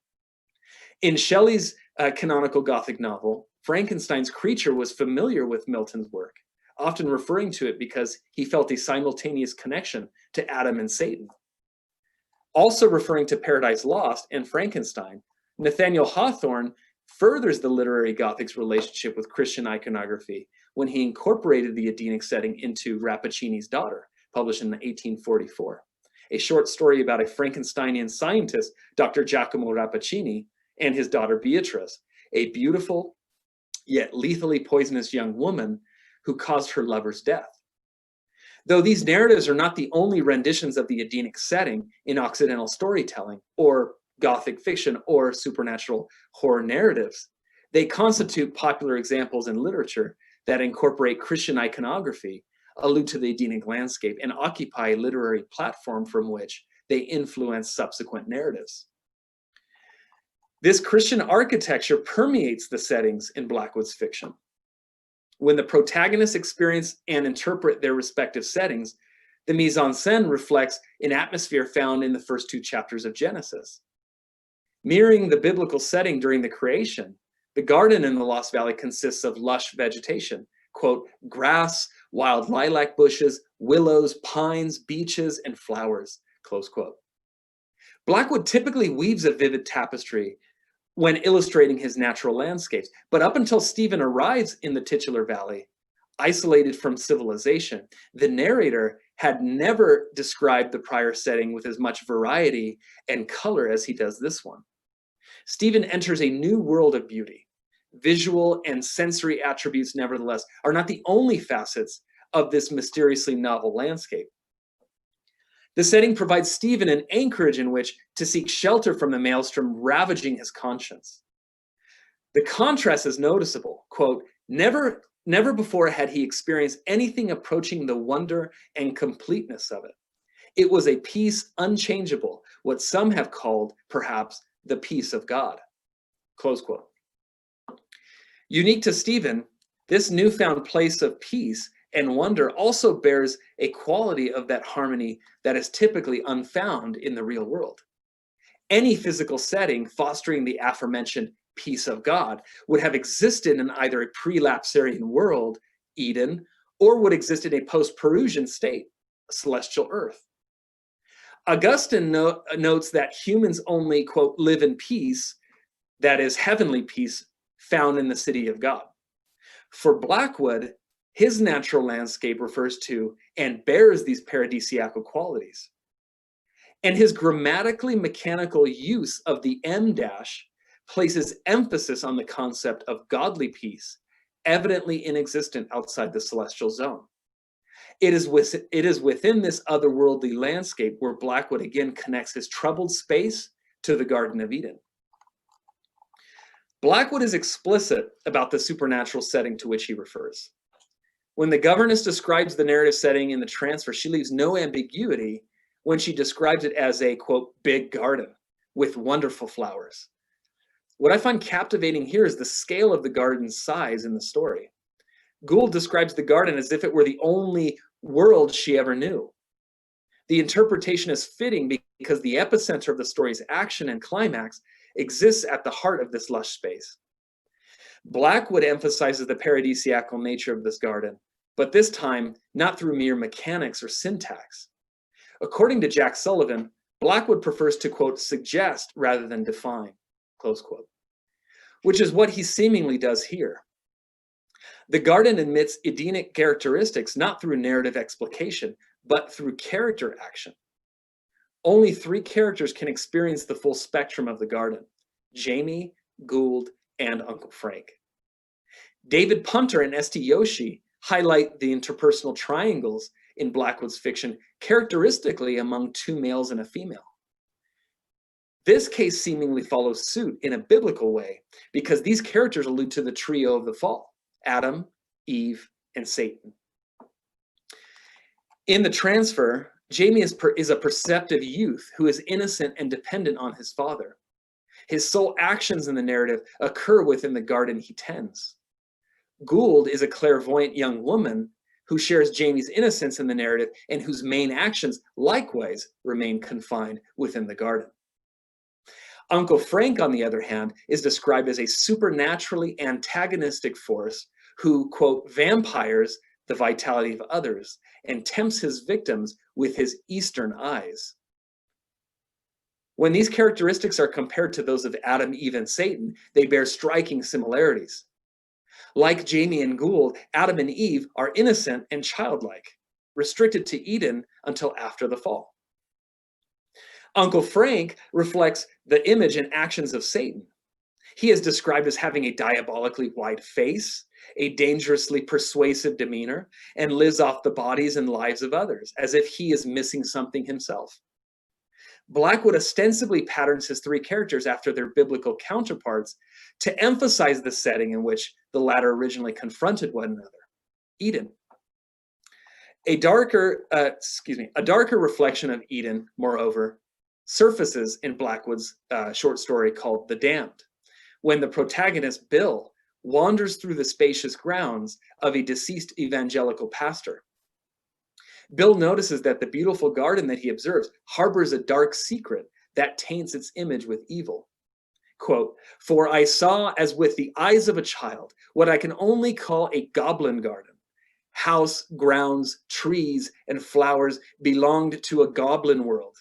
Speaker 3: In Shelley's canonical Gothic novel, Frankenstein's creature was familiar with Milton's work, often referring to it because he felt a simultaneous connection to Adam and Satan. Also referring to Paradise Lost and Frankenstein, Nathaniel Hawthorne furthers the literary Gothic's relationship with Christian iconography when he incorporated the Edenic setting into Rappaccini's Daughter, published in 1844, a short story about a Frankensteinian scientist, Dr. Giacomo Rappaccini, and his daughter Beatrice, a beautiful yet lethally poisonous young woman who caused her lover's death. Though these narratives are not the only renditions of the Edenic setting in Occidental storytelling, or Gothic fiction, or supernatural horror narratives, they constitute popular examples in literature that incorporate Christian iconography, allude to the Edenic landscape, and occupy a literary platform from which they influence subsequent narratives. This Christian architecture permeates the settings in Blackwood's fiction. When the protagonists experience and interpret their respective settings, the mise-en-scène reflects an atmosphere found in the first 2 chapters of Genesis. Mirroring the biblical setting during the creation, the garden in the Lost Valley consists of lush vegetation, quote, grass, wild lilac bushes, willows, pines, beeches, and flowers, close quote. Blackwood typically weaves a vivid tapestry when illustrating his natural landscapes, but up until Stephen arrives in the titular valley, isolated from civilization, the narrator had never described the prior setting with as much variety and color as he does this one. Stephen enters a new world of beauty. Visual and sensory attributes, nevertheless, are not the only facets of this mysteriously novel landscape. The setting provides Stephen an anchorage in which to seek shelter from the maelstrom ravaging his conscience. The contrast is noticeable. Quote, never before had he experienced anything approaching the wonder and completeness of it. It was a peace unchangeable, what some have called, perhaps, the peace of God. Close quote. Unique to Stephen, this newfound place of peace and wonder also bears a quality of that harmony that is typically unfound in the real world. Any physical setting fostering the aforementioned peace of God would have existed in either a pre-lapsarian world, Eden, or would exist in a post-Perusian state, a celestial earth. Augustine notes that humans only, quote, live in peace, that is heavenly peace, found in the city of God. For Blackwood, his natural landscape refers to and bears these paradisiacal qualities. And his grammatically mechanical use of the em dash places emphasis on the concept of godly peace, evidently inexistent outside the celestial zone. It is within this otherworldly landscape where Blackwood again connects his troubled space to the Garden of Eden. Blackwood is explicit about the supernatural setting to which he refers. When the governess describes the narrative setting in the transfer, she leaves no ambiguity when she describes it as a, quote, big garden with wonderful flowers. What I find captivating here is the scale of the garden's size in the story. Gould describes the garden as if it were the only world she ever knew. The interpretation is fitting because the epicenter of the story's action and climax exists at the heart of this lush space. Blackwood emphasizes the paradisiacal nature of this garden, but this time not through mere mechanics or syntax. According to Jack Sullivan, Blackwood prefers to, quote, suggest rather than define, close quote, which is what he seemingly does here. The garden admits Edenic characteristics not through narrative explication, but through character action. Only 3 characters can experience the full spectrum of the garden: Jamie, Gould, and Uncle Frank. David Punter and S.T. Yoshi highlight the interpersonal triangles in Blackwood's fiction characteristically among 2 males and a female. This case seemingly follows suit in a biblical way because these characters allude to the trio of the fall: Adam, Eve, and Satan. In the transfer, Jamie is a perceptive youth who is innocent and dependent on his father. His sole actions in the narrative occur within the garden he tends. Gould is a clairvoyant young woman who shares Jamie's innocence in the narrative and whose main actions likewise remain confined within the garden. Uncle Frank, on the other hand, is described as a supernaturally antagonistic force who, quote, vampires the vitality of others and tempts his victims with his Eastern eyes. When these characteristics are compared to those of Adam, Eve, and Satan, they bear striking similarities. Like Jamie and Gould, Adam and Eve are innocent and childlike, restricted to Eden until after the fall. Uncle Frank reflects the image and actions of Satan. He is described as having a diabolically wide face, a dangerously persuasive demeanor, and lives off the bodies and lives of others, as if he is missing something himself. Blackwood ostensibly patterns his 3 characters after their biblical counterparts to emphasize the setting in which the latter originally confronted one another: Eden. A darker reflection of Eden, moreover, surfaces in Blackwood's short story called The Damned, when the protagonist, Bill, wanders through the spacious grounds of a deceased evangelical pastor. Bill notices that the beautiful garden that he observes harbors a dark secret that taints its image with evil. Quote, "For I saw as with the eyes of a child what I can only call a goblin garden. House, grounds, trees, and flowers belonged to a goblin world.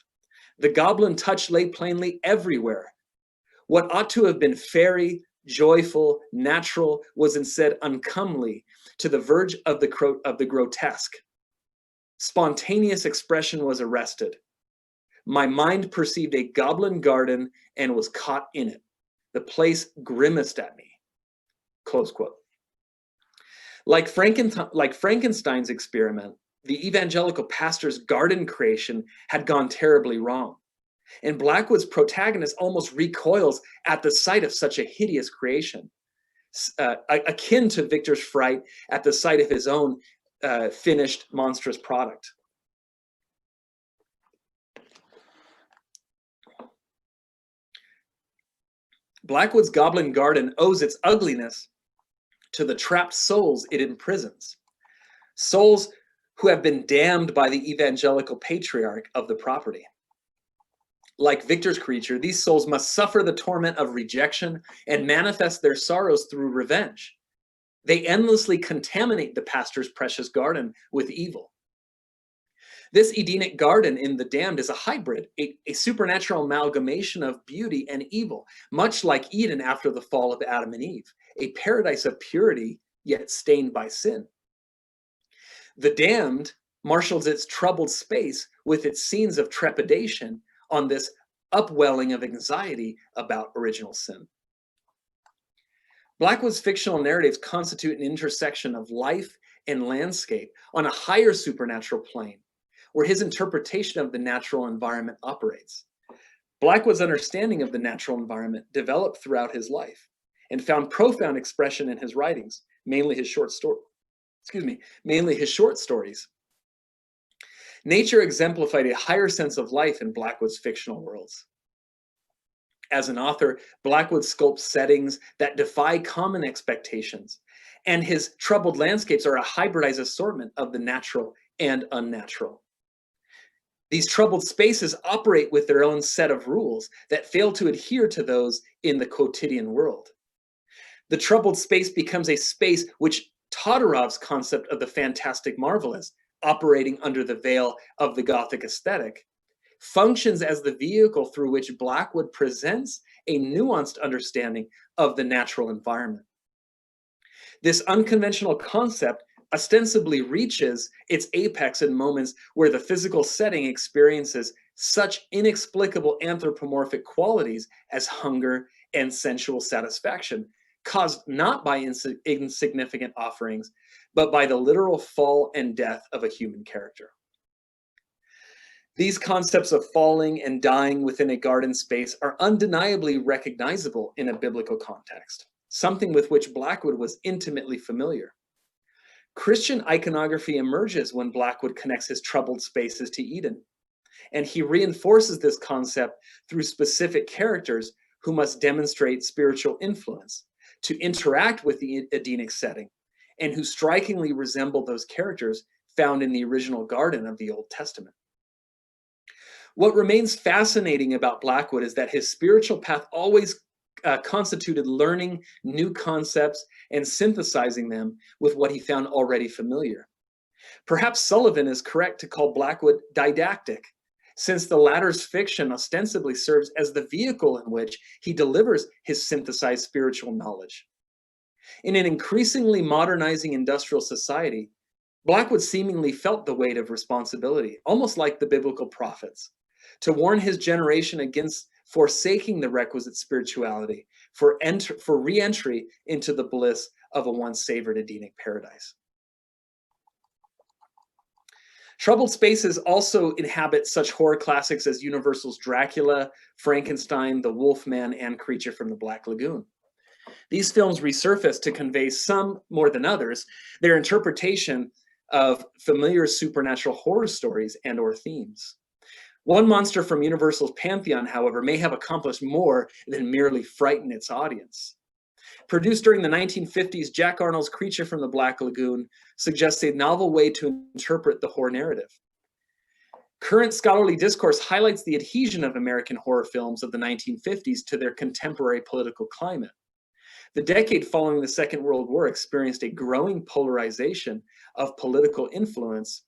Speaker 3: The goblin touch lay plainly everywhere. What ought to have been fairy, joyful, natural was instead uncomely to the verge of the grotesque. Spontaneous expression was arrested. My mind perceived a goblin garden and was caught in it. The place grimaced at me." Close quote. Like Frankenstein's experiment, the evangelical pastor's garden creation had gone terribly wrong. And Blackwood's protagonist almost recoils at the sight of such a hideous creation, akin to Victor's fright at the sight of his own finished monstrous product. Blackwood's Goblin Garden owes its ugliness to the trapped souls it imprisons, souls who have been damned by the evangelical patriarch of the property. Like Victor's creature, these souls must suffer the torment of rejection and manifest their sorrows through revenge. They endlessly contaminate the pastor's precious garden with evil. This Edenic garden in The Damned is a hybrid, a supernatural amalgamation of beauty and evil, much like Eden after the fall of Adam and Eve, a paradise of purity, yet stained by sin. The Damned marshals its troubled space with its scenes of trepidation on this upwelling of anxiety about original sin. Blackwood's fictional narratives constitute an intersection of life and landscape on a higher supernatural plane, where his interpretation of the natural environment operates. Blackwood's understanding of the natural environment developed throughout his life and found profound expression in his writings, mainly his short stories. Nature exemplified a higher sense of life in Blackwood's fictional worlds. As an author, Blackwood sculpts settings that defy common expectations, and his troubled landscapes are a hybridized assortment of the natural and unnatural. These troubled spaces operate with their own set of rules that fail to adhere to those in the quotidian world. The troubled space becomes a space which Todorov's concept of the fantastic marvelous, operating under the veil of the Gothic aesthetic, functions as the vehicle through which Blackwood presents a nuanced understanding of the natural environment. This unconventional concept ostensibly reaches its apex in moments where the physical setting experiences such inexplicable anthropomorphic qualities as hunger and sensual satisfaction, caused not by insignificant offerings, but by the literal fall and death of a human character. These concepts of falling and dying within a garden space are undeniably recognizable in a biblical context, something with which Blackwood was intimately familiar. Christian iconography emerges when Blackwood connects his troubled spaces to Eden, and he reinforces this concept through specific characters who must demonstrate spiritual influence to interact with the Edenic setting, and who strikingly resemble those characters found in the original garden of the Old Testament. What remains fascinating about Blackwood is that his spiritual path always constituted learning new concepts and synthesizing them with what he found already familiar. Perhaps Sullivan is correct to call Blackwood didactic, since the latter's fiction ostensibly serves as the vehicle in which he delivers his synthesized spiritual knowledge. In an increasingly modernizing industrial society, Blackwood seemingly felt the weight of responsibility, almost like the biblical prophets, to warn his generation against forsaking the requisite spirituality for re-entry into the bliss of a once savored Edenic paradise. Troubled spaces also inhabit such horror classics as Universal's Dracula, Frankenstein, The Wolfman, and Creature from the Black Lagoon. These films resurface to convey, some more than others, their interpretation of familiar supernatural horror stories and/or themes. One monster from Universal's pantheon, however, may have accomplished more than merely frighten its audience. Produced during the 1950s, Jack Arnold's Creature from the Black Lagoon suggests a novel way to interpret the horror narrative. Current scholarly discourse highlights the adhesion of American horror films of the 1950s to their contemporary political climate. The decade following the Second World War experienced a growing polarization of political influence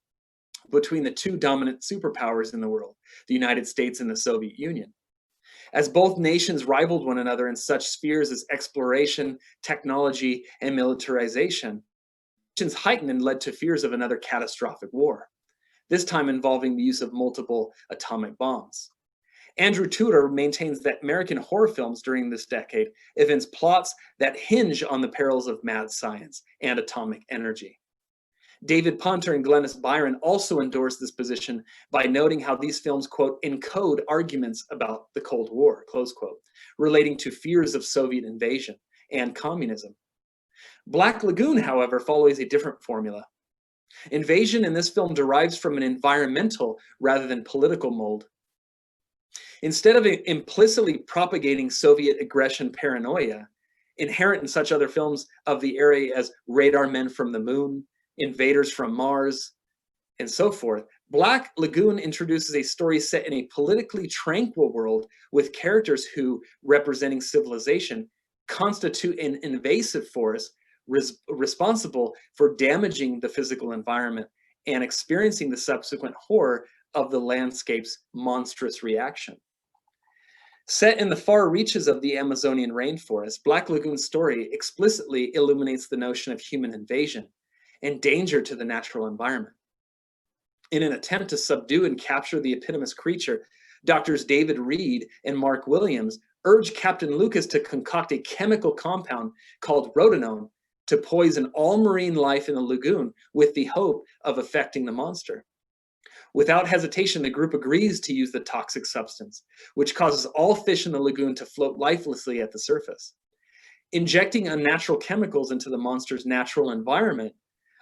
Speaker 3: between the two dominant superpowers in the world, the United States and the Soviet Union. As both nations rivaled one another in such spheres as exploration, technology, and militarization, tensions heightened and led to fears of another catastrophic war, this time involving the use of multiple atomic bombs. Andrew Tudor maintains that American horror films during this decade evince plots that hinge on the perils of mad science and atomic energy. David Punter and Glennis Byron also endorse this position by noting how these films, quote, encode arguments about the Cold War, close quote, relating to fears of Soviet invasion and communism. Black Lagoon, however, follows a different formula. Invasion in this film derives from an environmental rather than political mold. Instead of implicitly propagating Soviet aggression paranoia, inherent in such other films of the era as Radar Men from the Moon, Invaders from Mars, and so forth, Black Lagoon introduces a story set in a politically tranquil world with characters who, representing civilization, constitute an invasive force responsible for damaging the physical environment and experiencing the subsequent horror of the landscape's monstrous reaction. Set in the far reaches of the Amazonian rainforest, Black Lagoon's story explicitly illuminates the notion of human invasion and danger to the natural environment. In an attempt to subdue and capture the eponymous creature, Doctors David Reed and Mark Williams urge Captain Lucas to concoct a chemical compound called rotenone to poison all marine life in the lagoon with the hope of affecting the monster. Without hesitation, the group agrees to use the toxic substance, which causes all fish in the lagoon to float lifelessly at the surface. Injecting unnatural chemicals into the monster's natural environment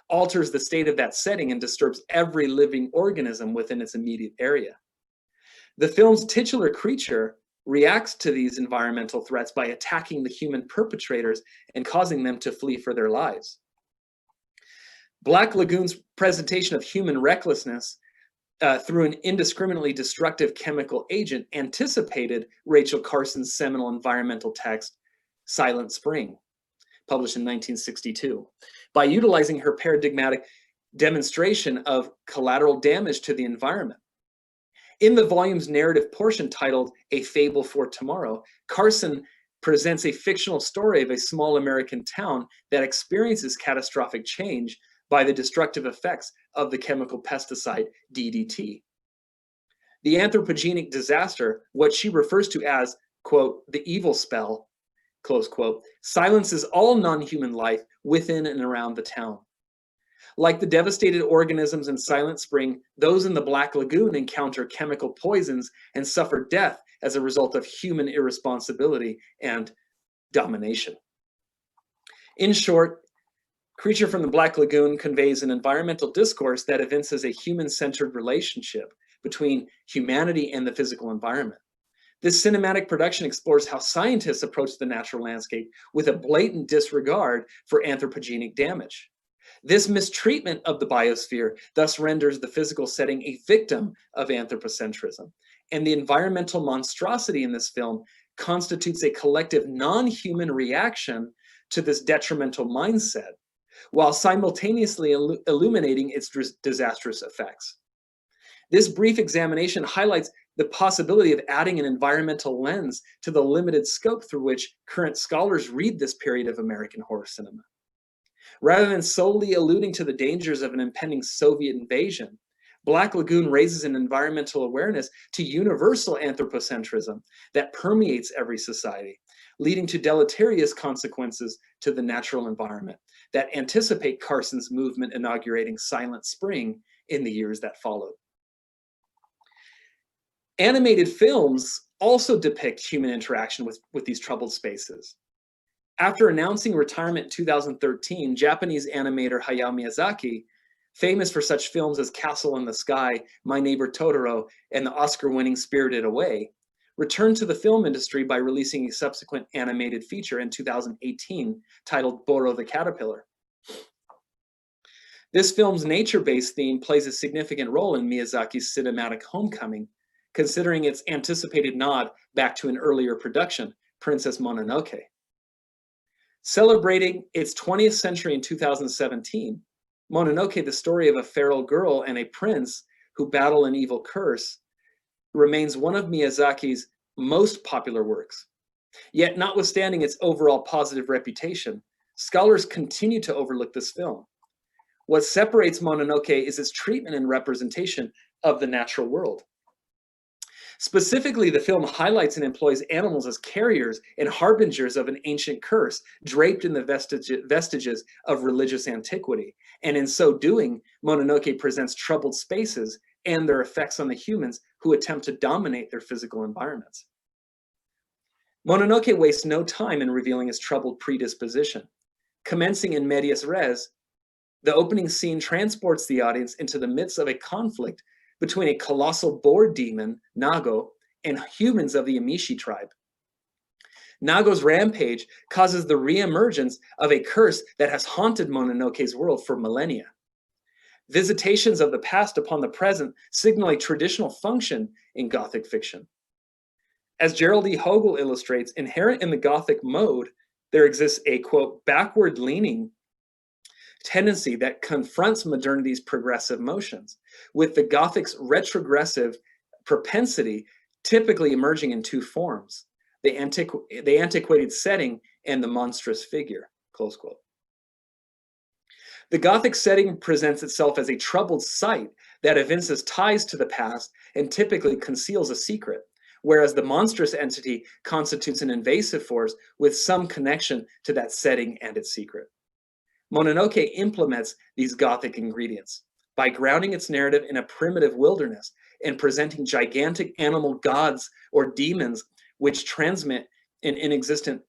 Speaker 3: alters the state of that setting and disturbs every living organism within its immediate area. The film's titular creature reacts to these environmental threats by attacking the human perpetrators and causing them to flee for their lives. Black Lagoon's presentation of human recklessness through an indiscriminately destructive chemical agent anticipated Rachel Carson's seminal environmental text, Silent Spring, published in 1962, by utilizing her paradigmatic demonstration of collateral damage to the environment. In the volume's narrative portion titled A Fable for Tomorrow, Carson presents a fictional story of a small American town that experiences catastrophic change by the destructive effects of the chemical pesticide DDT. The anthropogenic disaster, what she refers to as, quote, the evil spell, close quote, silences all non-human life within and around the town. Like the devastated organisms in Silent Spring, those in the Black Lagoon encounter chemical poisons and suffer death as a result of human irresponsibility and domination. In short, Creature from the Black Lagoon conveys an environmental discourse that evinces a human-centered relationship between humanity and the physical environment. This cinematic production explores how scientists approach the natural landscape with a blatant disregard for anthropogenic damage. This mistreatment of the biosphere thus renders the physical setting a victim of anthropocentrism, and the environmental monstrosity in this film constitutes a collective non-human reaction to this detrimental mindset, while simultaneously illuminating its disastrous effects. This brief examination highlights the possibility of adding an environmental lens to the limited scope through which current scholars read this period of American horror cinema. Rather than solely alluding to the dangers of an impending Soviet invasion, Black Lagoon raises an environmental awareness to universal anthropocentrism that permeates every society, leading to deleterious consequences to the natural environment that anticipate Carson's movement inaugurating Silent Spring in the years that followed. Animated films also depict human interaction with these troubled spaces. After announcing retirement in 2013, Japanese animator Hayao Miyazaki famous for such films as Castle in the Sky, My Neighbor Totoro, and the Oscar-winning Spirited Away, returned to the film industry by releasing a subsequent animated feature in 2018 titled Boro the Caterpillar. This film's nature-based theme plays a significant role in Miyazaki's cinematic homecoming, considering its anticipated nod back to an earlier production, Princess Mononoke. Celebrating its 20th century in 2017, Mononoke, the story of a feral girl and a prince who battle an evil curse, remains one of Miyazaki's most popular works. Yet, notwithstanding its overall positive reputation, scholars continue to overlook this film. What separates Mononoke is its treatment and representation of the natural world. Specifically, the film highlights and employs animals as carriers and harbingers of an ancient curse draped in the vestiges of religious antiquity. And in so doing, Mononoke presents troubled spaces and their effects on the humans who attempt to dominate their physical environments. Mononoke wastes no time in revealing his troubled predisposition. Commencing in medias res, the opening scene transports the audience into the midst of a conflict between a colossal boar demon, Nago, and humans of the Emishi tribe. Nago's rampage causes the re-emergence of a curse that has haunted Mononoke's world for millennia. Visitations of the past upon the present signal a traditional function in Gothic fiction. As Gerald E. Hogel illustrates, inherent in the Gothic mode, there exists a, quote, backward-leaning tendency that confronts modernity's progressive motions, with the Gothic's retrogressive propensity typically emerging in two forms, the antiquated setting and the monstrous figure, close quote. The Gothic setting presents itself as a troubled sight that evinces ties to the past and typically conceals a secret, whereas the monstrous entity constitutes an invasive force with some connection to that setting and its secret. Mononoke implements these Gothic ingredients by grounding its narrative in a primitive wilderness and presenting gigantic animal gods or demons which transmit an existent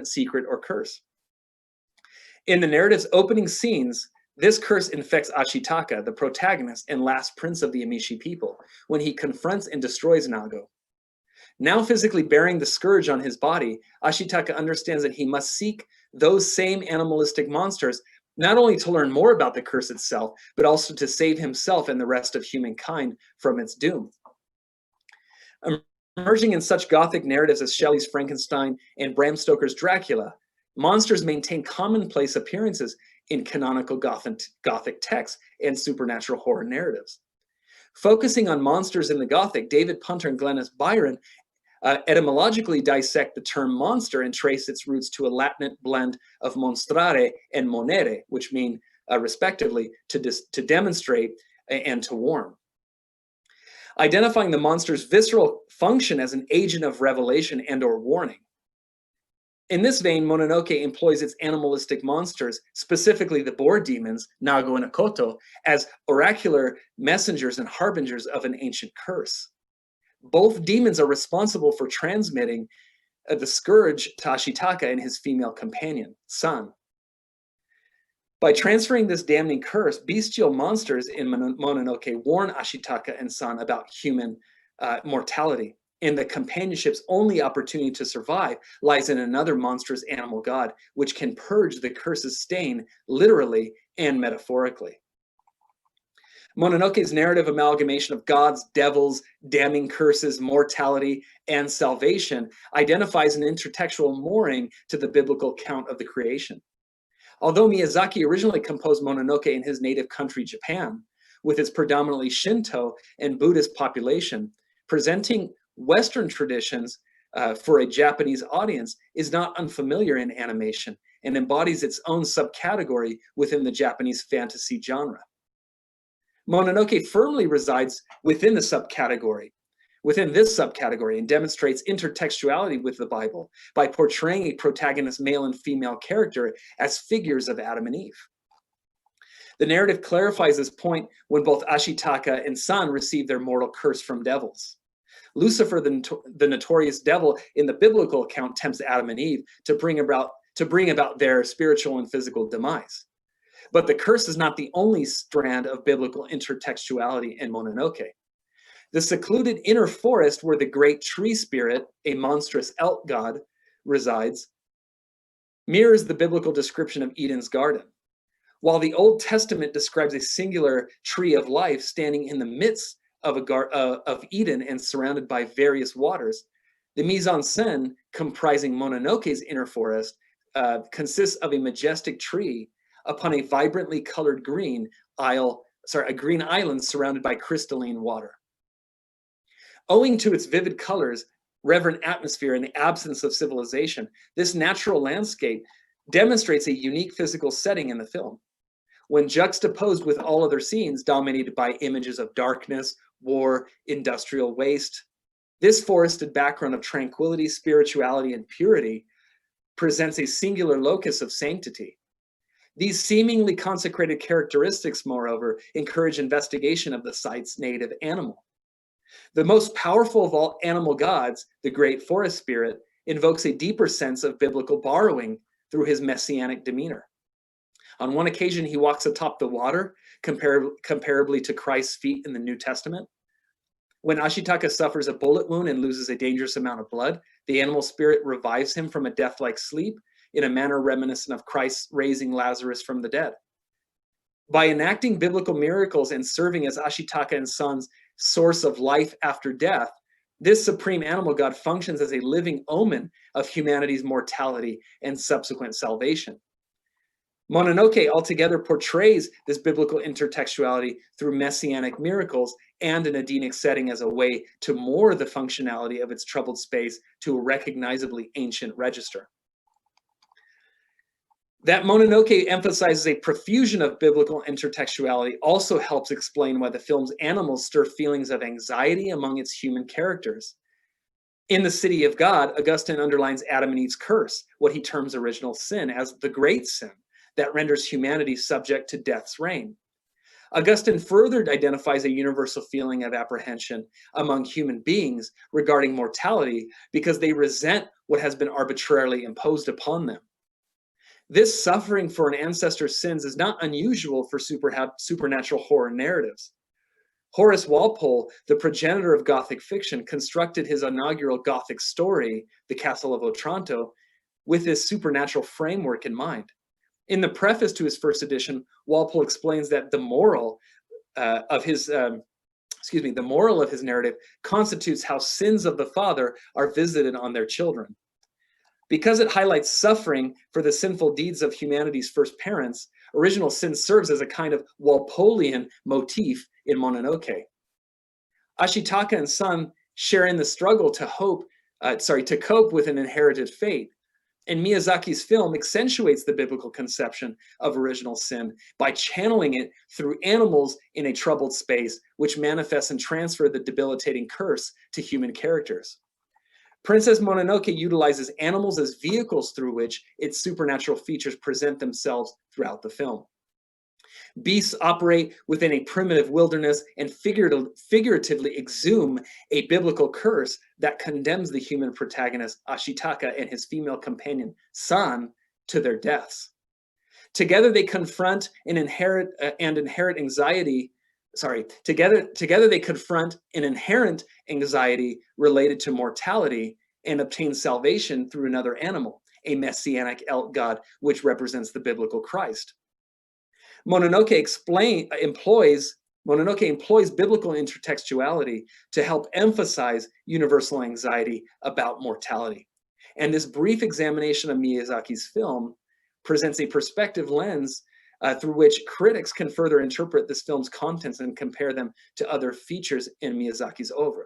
Speaker 3: secret or curse. In the narrative's opening scenes, this curse infects Ashitaka, the protagonist and last prince of the Emishi people, when he confronts and destroys Nago. Now physically bearing the scourge on his body, Ashitaka understands that he must seek those same animalistic monsters, not only to learn more about the curse itself, but also to save himself and the rest of humankind from its doom. Emerging in such Gothic narratives as Shelley's Frankenstein and Bram Stoker's Dracula, monsters maintain commonplace appearances in canonical Gothic texts and supernatural horror narratives. Focusing on monsters in the Gothic, David Punter and Glenys Byron etymologically dissect the term monster and trace its roots to a Latin blend of monstrare and monere, which mean, respectively, to demonstrate and to warn. Identifying the monster's visceral function as an agent of revelation and or warning. In this vein, Mononoke employs its animalistic monsters, specifically the boar demons, Nago and Akoto, as oracular messengers and harbingers of an ancient curse. Both demons are responsible for transmitting the scourge to Ashitaka and his female companion, San. By transferring this damning curse, bestial monsters in Mononoke warn Ashitaka and San about human mortality, and the companionship's only opportunity to survive lies in another monstrous animal god, which can purge the curse's stain literally and metaphorically. Mononoke's narrative amalgamation of gods, devils, damning curses, mortality, and salvation identifies an intertextual mooring to the biblical account of the creation. Although Miyazaki originally composed Mononoke in his native country, Japan, with its predominantly Shinto and Buddhist population, presenting Western traditions for a Japanese audience is not unfamiliar in animation and embodies its own subcategory within the Japanese fantasy genre. Mononoke firmly resides within this subcategory, and demonstrates intertextuality with the Bible by portraying a protagonist male and female character as figures of Adam and Eve. The narrative clarifies this point when both Ashitaka and San receive their mortal curse from devils. Lucifer, the notorious devil in the biblical account, tempts Adam and Eve to bring about their spiritual and physical demise. But the curse is not the only strand of biblical intertextuality in Mononoke. The secluded inner forest where the great tree spirit, a monstrous elk god, resides, mirrors the biblical description of Eden's garden. While the Old Testament describes a singular tree of life standing in the midst of Eden and surrounded by various waters, the mise-en-scène comprising Mononoke's inner forest consists of a majestic tree upon a vibrantly colored green island surrounded by crystalline water. Owing to its vivid colors, reverent atmosphere, and the absence of civilization, this natural landscape demonstrates a unique physical setting in the film. When juxtaposed with all other scenes dominated by images of darkness, war, industrial waste, this forested background of tranquility, spirituality, and purity presents a singular locus of sanctity. These seemingly consecrated characteristics, moreover, encourage investigation of the site's native animal. The most powerful of all animal gods, the great forest spirit, invokes a deeper sense of biblical borrowing through his messianic demeanor. On one occasion, he walks atop the water, comparably to Christ's feet in the New Testament. When Ashitaka suffers a bullet wound and loses a dangerous amount of blood, the animal spirit revives him from a death-like sleep in a manner reminiscent of Christ raising Lazarus from the dead. By enacting biblical miracles and serving as Ashitaka and Son's source of life after death, this supreme animal god functions as a living omen of humanity's mortality and subsequent salvation. Mononoke altogether portrays this biblical intertextuality through messianic miracles and an Edenic setting as a way to moor the functionality of its troubled space to a recognizably ancient register. That Mononoke emphasizes a profusion of biblical intertextuality also helps explain why the film's animals stir feelings of anxiety among its human characters. In The City of God, Augustine underlines Adam and Eve's curse, what he terms original sin, as the great sin that renders humanity subject to death's reign. Augustine further identifies a universal feeling of apprehension among human beings regarding mortality because they resent what has been arbitrarily imposed upon them. This suffering for an ancestor's sins is not unusual for supernatural horror narratives. Horace Walpole, the progenitor of Gothic fiction, constructed his inaugural Gothic story, The Castle of Otranto, with this supernatural framework in mind. In the preface to his first edition, Walpole explains that the moral of his narrative constitutes how sins of the father are visited on their children. Because it highlights suffering for the sinful deeds of humanity's first parents, original sin serves as a kind of Walpolean motif in Mononoke. Ashitaka and Son share in the struggle to cope with an inherited fate. And Miyazaki's film accentuates the biblical conception of original sin by channeling it through animals in a troubled space, which manifests and transfer the debilitating curse to human characters. Princess Mononoke utilizes animals as vehicles through which its supernatural features present themselves throughout the film. Beasts operate within a primitive wilderness and figuratively exhume a biblical curse that condemns the human protagonist, Ashitaka, and his female companion, San, to their deaths. Together they confront an inherent anxiety related to mortality and obtain salvation through another animal, a messianic elk god, which represents the biblical Christ. Mononoke employs biblical intertextuality to help emphasize universal anxiety about mortality. And this brief examination of Miyazaki's film presents a perspective lens through which critics can further interpret this film's contents and compare them to other features in Miyazaki's oeuvre.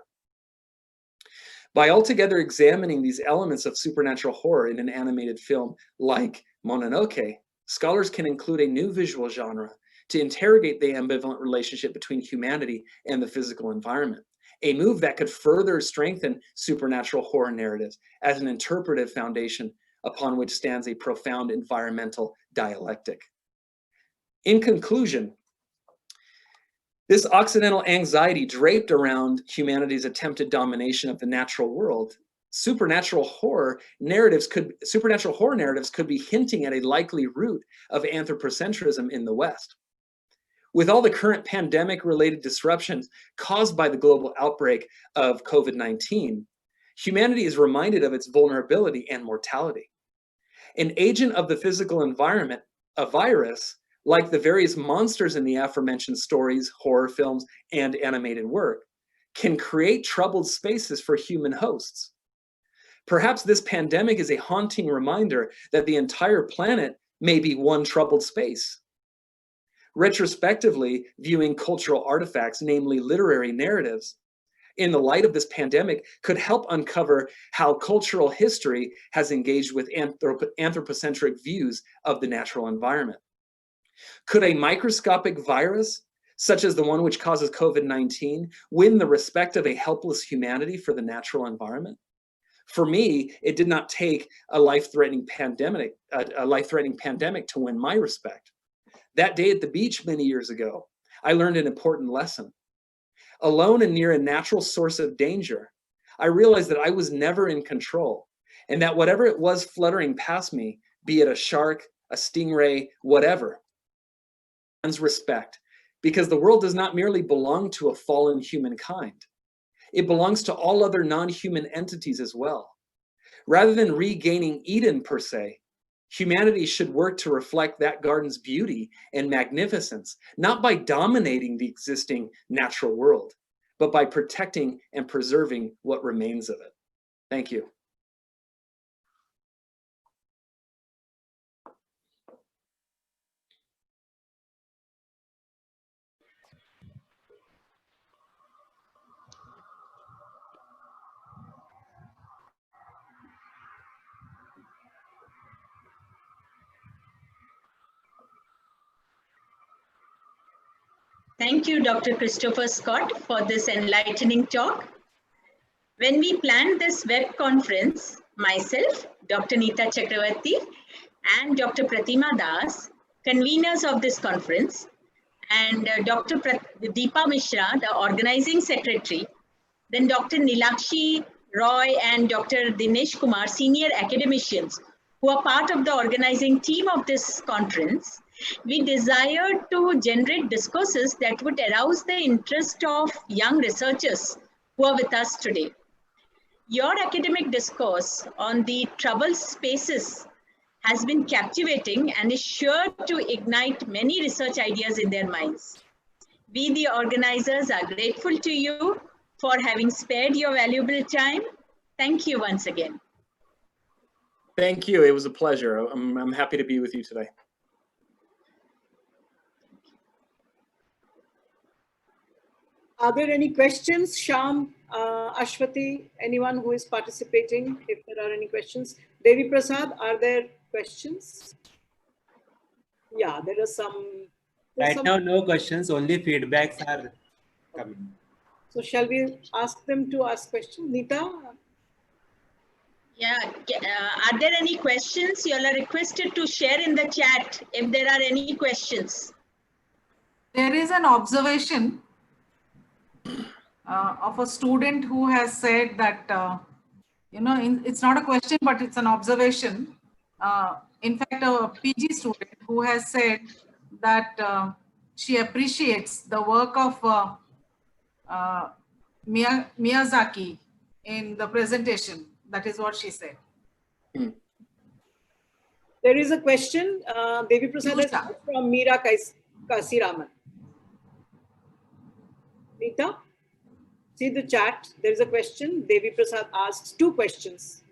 Speaker 3: By altogether examining these elements of supernatural horror in an animated film like Mononoke, scholars can include a new visual genre to interrogate the ambivalent relationship between humanity and the physical environment, a move that could further strengthen supernatural horror narratives as an interpretive foundation upon which stands a profound environmental dialectic. In conclusion, this Occidental anxiety draped around humanity's attempted domination of the natural world supernatural horror narratives could be hinting at a likely root of anthropocentrism in the West. With all the current pandemic-related disruptions caused by the global outbreak of COVID-19, humanity is reminded of its vulnerability and mortality. An agent of the physical environment, a virus, like the various monsters in the aforementioned stories, horror films, and animated work, can create troubled spaces for human hosts. Perhaps this pandemic is a haunting reminder that the entire planet may be one troubled space. Retrospectively, viewing cultural artifacts, namely literary narratives, in the light of this pandemic could help uncover how cultural history has engaged with anthropocentric views of the natural environment. Could a microscopic virus, such as the one which causes COVID-19, win the respect of a helpless humanity for the natural environment? For me, it did not take a life-threatening pandemic to win my respect. That day at the beach many years ago, I learned an important lesson. Alone and near a natural source of danger, I realized that I was never in control, and that whatever it was fluttering past me, be it a shark, a stingray, whatever, demands respect, because the world does not merely belong to a fallen humankind. It belongs to all other non-human entities as well. Rather than regaining Eden per se, humanity should work to reflect that garden's beauty and magnificence, not by dominating the existing natural world, but by protecting and preserving what remains of it. Thank you.
Speaker 1: Thank you, Dr. Christopher Scott, for this enlightening talk. When we planned this web conference, myself, Dr. Neeta Chakravarti, and Dr. Pratima Das, conveners of this conference, and Dr. Deepa Mishra, the organizing secretary, then Dr. Nilakshi Roy and Dr. Dinesh Kumar, senior academicians, who are part of the organizing team of this conference, we desired to generate discourses that would arouse the interest of young researchers who are with us today. Your academic discourse on the troubled spaces has been captivating and is sure to ignite many research ideas in their minds. We, the organizers, are grateful to you for having spared your valuable time. Thank you once again.
Speaker 3: Thank you. It was a pleasure. I'm happy to be with you today.
Speaker 2: Are there any questions? Shyam, Ashwati, anyone who is participating, if there are any questions? Devi Prasad, are there questions? Yeah, there are some.
Speaker 4: Right now, no questions, only feedbacks are coming.
Speaker 2: So shall we ask them to ask questions? Neeta?
Speaker 1: Yeah, are there any questions? You all are requested to share in the chat if there are any questions.
Speaker 5: There is an observation of a student who has said that, it's not a question, but it's an observation. In fact, a PG student who has said that she appreciates the work of Miyazaki in the presentation. That is what she said.
Speaker 2: There is a question, Devi Prasad, from Meera Kasiraman. Neeta? See the chat, there is a question. Devi Prasad asks two questions.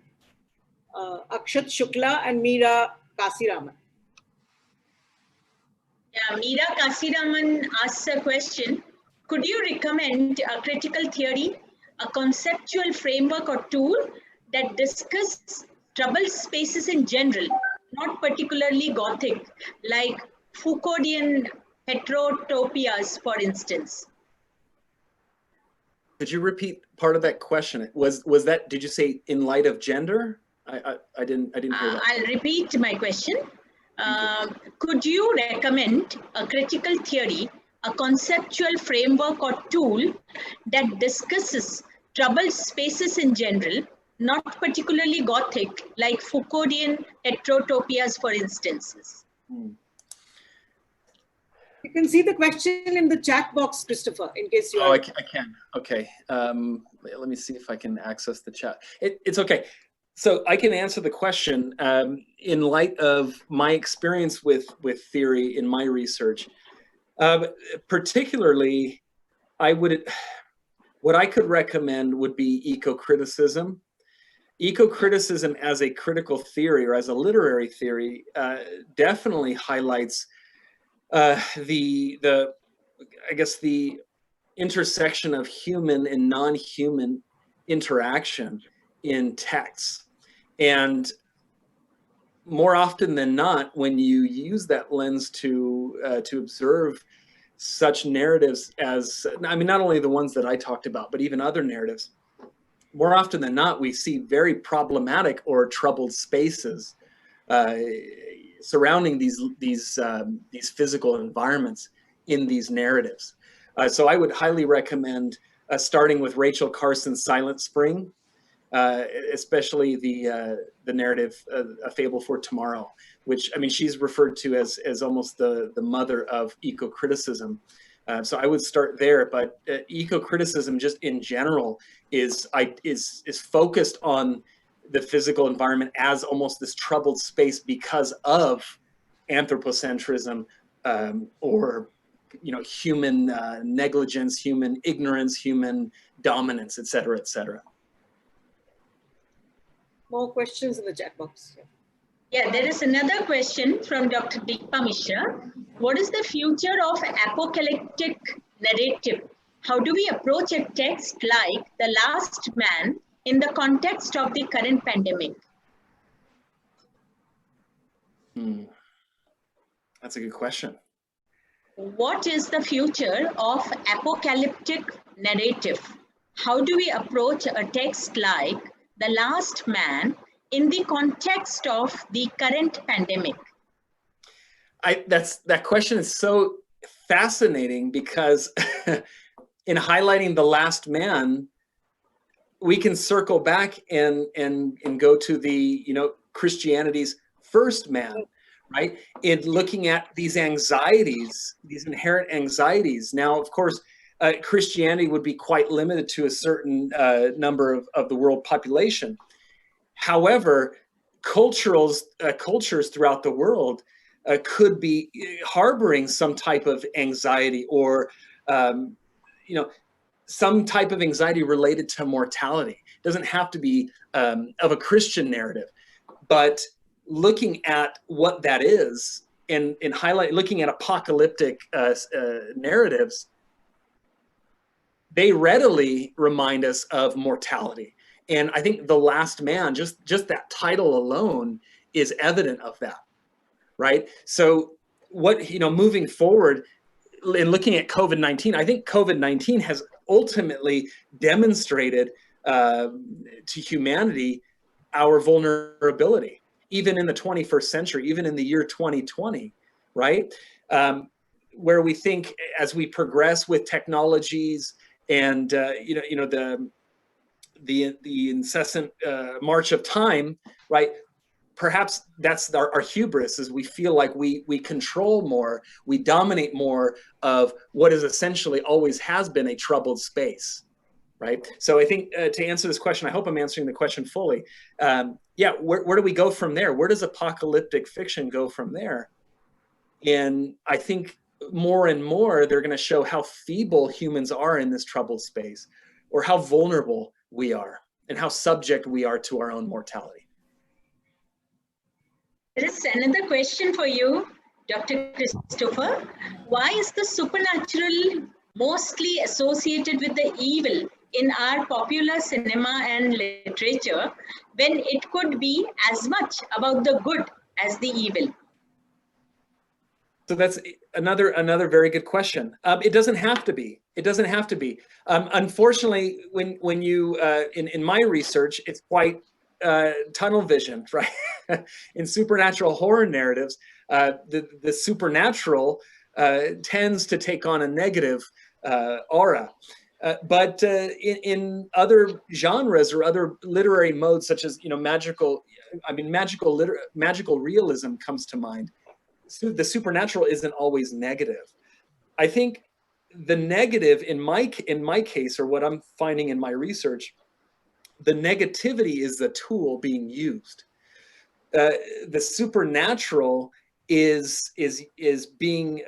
Speaker 2: Akshat Shukla and Meera Kasiraman.
Speaker 1: Yeah, Meera Kasiraman asks a question. Could you recommend a critical theory, a conceptual framework or tool that discuss troubled spaces in general, not particularly Gothic, like Foucauldian heterotopias, for instance?
Speaker 3: Could you repeat part of that question? Was that, did you say in light of gender? I didn't hear that.
Speaker 1: I'll repeat my question. Could you recommend a critical theory, a conceptual framework or tool that discusses troubled spaces in general, not particularly Gothic, like Foucauldian heterotopias, for instance?
Speaker 2: You can see the question in the chat box, Christopher, in case you
Speaker 3: Oh,
Speaker 2: are.
Speaker 3: I can. Okay. Let me see if I can access the chat. It's okay. So I can answer the question in light of my experience with theory in my research. Particularly, what I could recommend would be eco-criticism. Eco-criticism as a critical theory or as a literary theory definitely highlights the intersection of human and non-human interaction in texts. And more often than not, when you use that lens to observe such narratives as, I mean, not only the ones that I talked about, but even other narratives, more often than not, we see very problematic or troubled spaces surrounding these physical environments in these narratives. So I would highly recommend starting with Rachel Carson's Silent Spring, especially the narrative A Fable for Tomorrow, which, I mean, she's referred to as almost the mother of eco-criticism. So I would start there, but eco-criticism just in general is focused on the physical environment as almost this troubled space because of anthropocentrism or human negligence, human ignorance, human dominance, et cetera, et cetera.
Speaker 2: More questions in the chat box.
Speaker 1: Yeah, there is another question from Dr. Deepa Mishra. What is the future of apocalyptic narrative? How do we approach a text like The Last Man in the context of the current pandemic?
Speaker 3: That's a good question.
Speaker 1: What is the future of apocalyptic narrative? How do we approach a text like The Last Man in the context of the current pandemic?
Speaker 3: That question is so fascinating because in highlighting The Last Man, we can circle back and go to the Christianity's first man, right? In looking at these anxieties, these inherent anxieties. Now, of course, Christianity would be quite limited to a certain number of the world population. However, cultures throughout the world could be harboring some type of anxiety or, some type of anxiety related to mortality. It doesn't have to be of a Christian narrative, but looking at what that is and looking at apocalyptic narratives, they readily remind us of mortality. And I think The Last Man, just that title alone is evident of that, right? So moving forward and looking at COVID-19, I think COVID-19 has ultimately demonstrated to humanity our vulnerability, even in the 21st century, even in the year 2020, right? Where we think as we progress with technologies and the incessant march of time, right? Perhaps that's our hubris, is we feel like we control more, we dominate more of what is essentially always has been a troubled space, right? So I think to answer this question, I hope I'm answering the question fully. Yeah, where do we go from there? Where does apocalyptic fiction go from there? And I think more and more they're going to show how feeble humans are in this troubled space, or how vulnerable we are, and how subject we are to our own mortality.
Speaker 1: There is another question for you, Dr. Christopher. Why is the supernatural mostly associated with the evil in our popular cinema and literature when it could be as much about the good as the evil?
Speaker 3: So that's another very good question. It doesn't have to be. It doesn't have to be. Unfortunately, when you in my research, it's quite tunnel vision, right? In supernatural horror narratives, the supernatural tends to take on a negative aura. But in other genres or other literary modes, such as magical realism comes to mind. So the supernatural isn't always negative. I think the negative in my case, or what I'm finding in my research, the negativity is the tool being used. The supernatural is being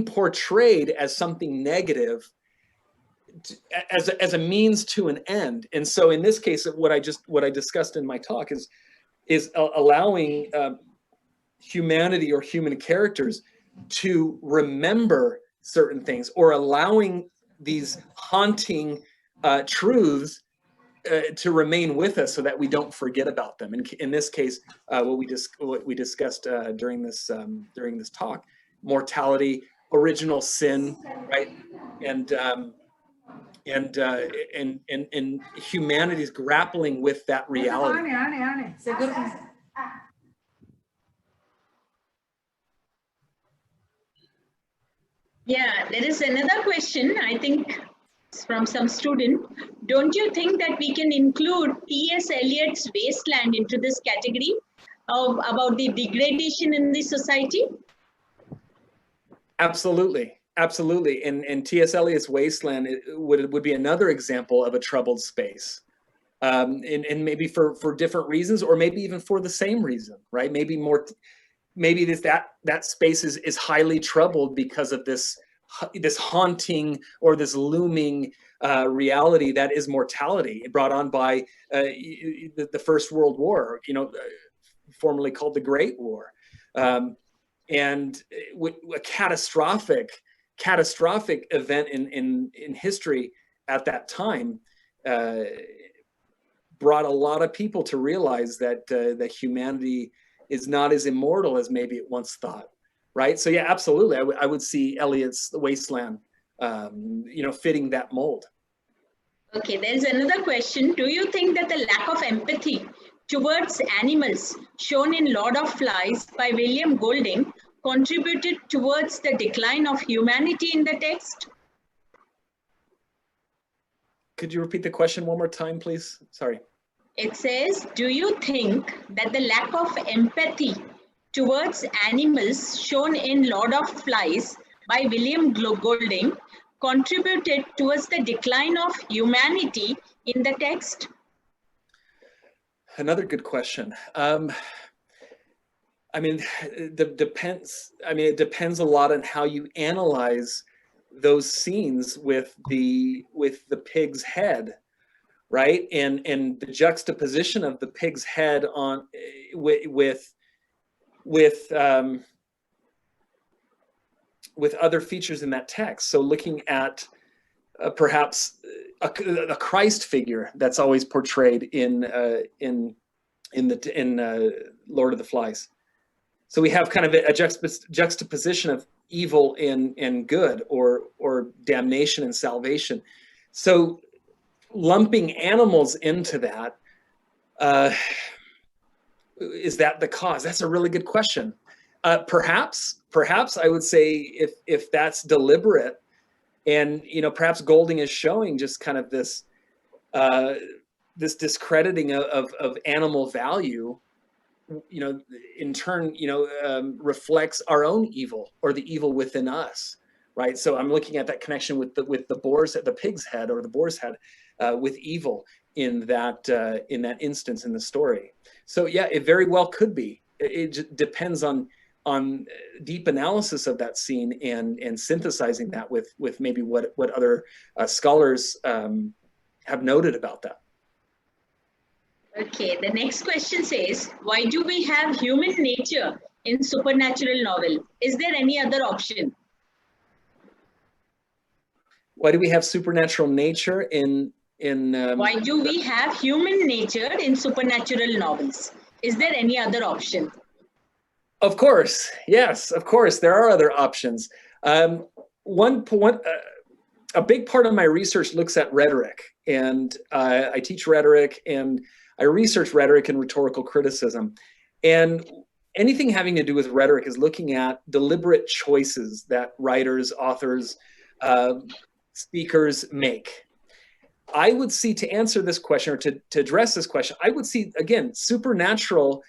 Speaker 3: portrayed as something negative, as a means to an end. And so in this case, what I discussed in my talk is allowing humanity or human characters to remember certain things, or allowing these haunting truths to remain with us so that we don't forget about them. And in this case, what we discussed during this talk, mortality, original sin, right, and humanity's grappling with that reality.
Speaker 1: Yeah, there is another question, I think, from some student. Don't you think that we can include T.S. Eliot's Wasteland into this category about the degradation in the society?
Speaker 3: Absolutely, absolutely. And T.S. Eliot's Wasteland would be another example of a troubled space, and maybe for different reasons, or maybe even for the same reason, right? Maybe that space is highly troubled because of this haunting or this looming reality that is mortality, brought on by the First World War, formerly called the Great War, and a catastrophic event in history at that time brought a lot of people to realize that humanity is not as immortal as maybe it once thought, right? So yeah, absolutely, I would see Eliot's The Wasteland, fitting that mold.
Speaker 1: Okay, there's another question. Do you think that the lack of empathy towards animals shown in Lord of Flies by William Golding contributed towards the decline of humanity in the text?
Speaker 3: Could you repeat the question one more time, please? Sorry.
Speaker 1: It says, do you think that the lack of empathy towards animals shown in Lord of Flies by William Golding contributed towards the decline of humanity in the text?
Speaker 3: Another good question. It depends a lot on how you analyze those scenes with the pig's head, right? And the juxtaposition of the pig's head on with other features in that text. So looking at perhaps a Christ figure that's always portrayed in Lord of the Flies. So we have kind of a juxtaposition of evil and good, or damnation and salvation. So lumping animals into that, is that the cause? That's a really good question. Perhaps I would say if that's deliberate, and perhaps Golding is showing just kind of this discrediting of animal value, in turn, reflects our own evil, or the evil within us, right? So I'm looking at that connection with the pig's head, or the boar's head, with evil in that instance in the story. So yeah, it very well could be. It depends on deep analysis of that scene and synthesizing that with maybe what other scholars have noted about that.
Speaker 1: Okay, the next question says, why do we have human nature in supernatural novel? Is there any other option?
Speaker 3: Why do we have supernatural nature in
Speaker 1: why do we have human nature in supernatural novels? Is there any other option?
Speaker 3: Of course, yes, of course, there are other options. A big part of my research looks at rhetoric, and I teach rhetoric, and I research rhetoric and rhetorical criticism. And anything having to do with rhetoric is looking at deliberate choices that writers, authors speakers make. I would see, to answer this question, or to address this question, I would see, again, supernatural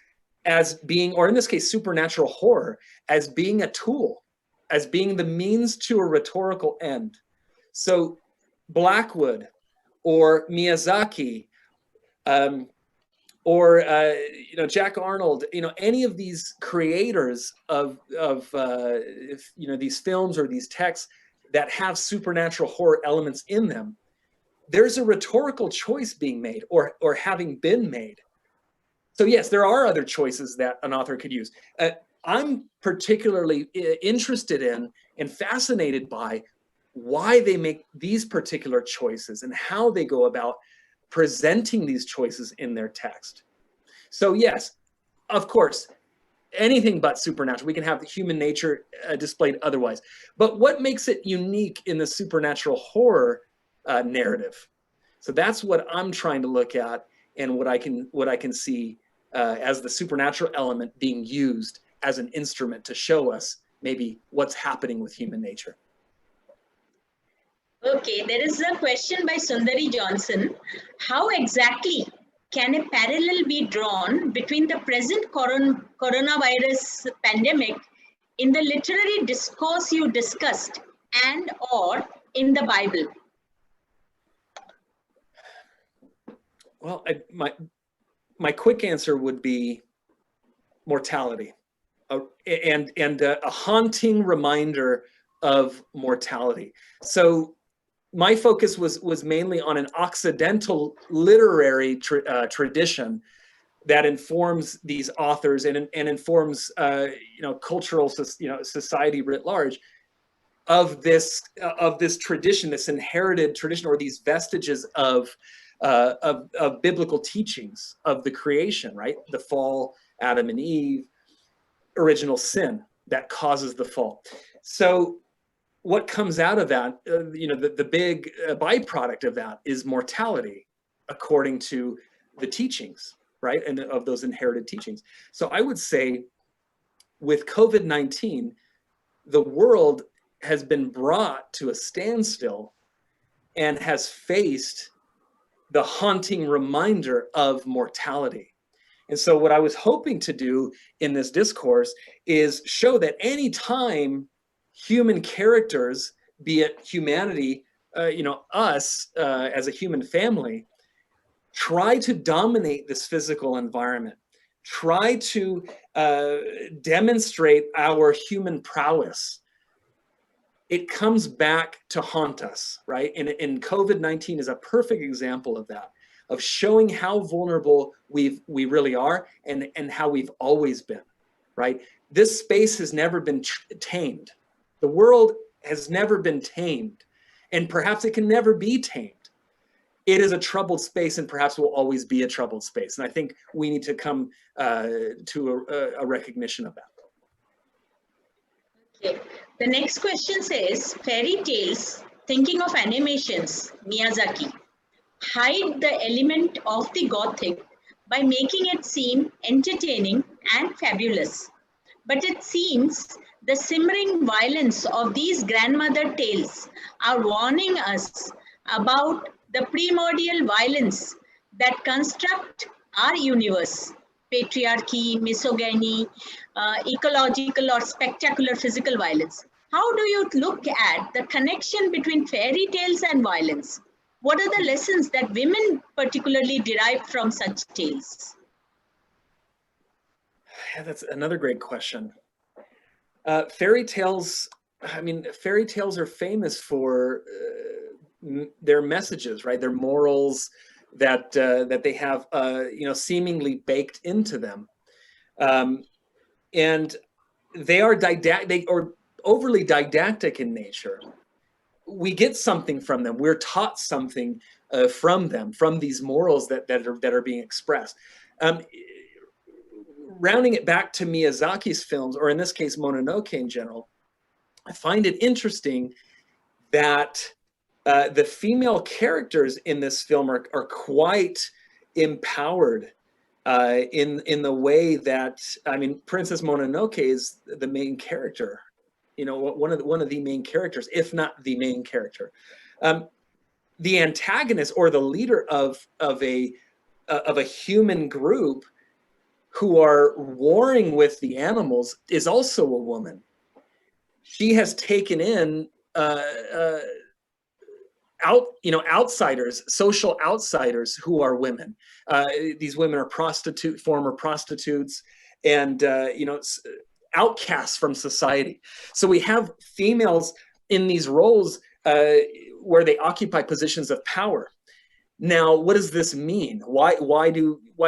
Speaker 3: as being, or in this case, supernatural horror, as being a tool, as being the means to a rhetorical end. So Blackwood or Miyazaki, or Jack Arnold, any of these creators of these films or these texts that have supernatural horror elements in them, there's a rhetorical choice being made, or having been made. So yes, there are other choices that an author could use. I'm particularly interested in and fascinated by why they make these particular choices and how they go about presenting these choices in their text. So yes, of course, anything but supernatural. We can have human nature displayed otherwise. But what makes it unique in the supernatural horror narrative? So that's what I'm trying to look at, and what I can see as the supernatural element being used as an instrument to show us maybe what's happening with human nature.
Speaker 1: Okay, there is a question by Sundari Johnson. How exactly can a parallel be drawn between the present coronavirus pandemic in the literary discourse you discussed and or in the Bible?
Speaker 3: Well, my quick answer would be mortality, and a haunting reminder of mortality. So my focus was mainly on an Occidental literary tradition that informs these authors and informs cultural society writ large of this tradition, this inherited tradition, or these vestiges of biblical teachings of the creation, right? The fall, Adam and Eve, original sin that causes the fall. So what comes out of that, the big byproduct of that is mortality, according to the teachings, right? And of those inherited teachings. So I would say with COVID-19, the world has been brought to a standstill and has faced the haunting reminder of mortality. And so what I was hoping to do in this discourse is show that any time human characters, be it humanity, us as a human family, try to dominate this physical environment, try to demonstrate our human prowess, it comes back to haunt us, right? And COVID-19 is a perfect example of that, of showing how vulnerable we really are, and how we've always been, right? This space has never been tamed. The world has never been tamed, and perhaps it can never be tamed. It is a troubled space, and perhaps will always be a troubled space. And I think we need to come to a recognition of that.
Speaker 1: Okay. The next question says, fairy tales, thinking of animations, Miyazaki, hide the element of the Gothic by making it seem entertaining and fabulous. But it seems the simmering violence of these grandmother tales are warning us about the primordial violence that construct our universe: patriarchy, misogyny, ecological or spectacular physical violence. How do you look at the connection between fairy tales and violence? What are the lessons that women particularly derive from such tales?
Speaker 3: Yeah, that's another great question. Fairy tales, fairy tales are famous for their messages, right? Their morals that they have, seemingly baked into them, and they are overly didactic in nature. We get something from them. We're taught something from them, from these morals that are being expressed. Rounding it back to Miyazaki's films, or in this case, Mononoke in general, I find it interesting that the female characters in this film are quite empowered in the way that, Princess Mononoke is the main character, you know, one of the main characters, if not the main character. The antagonist or the leader of a human group who are warring with the animals is also a woman. She has taken in outsiders, social outsiders who are women. These women are former prostitutes, and outcasts from society. So we have females in these roles where they occupy positions of power. Now, what does this mean? Why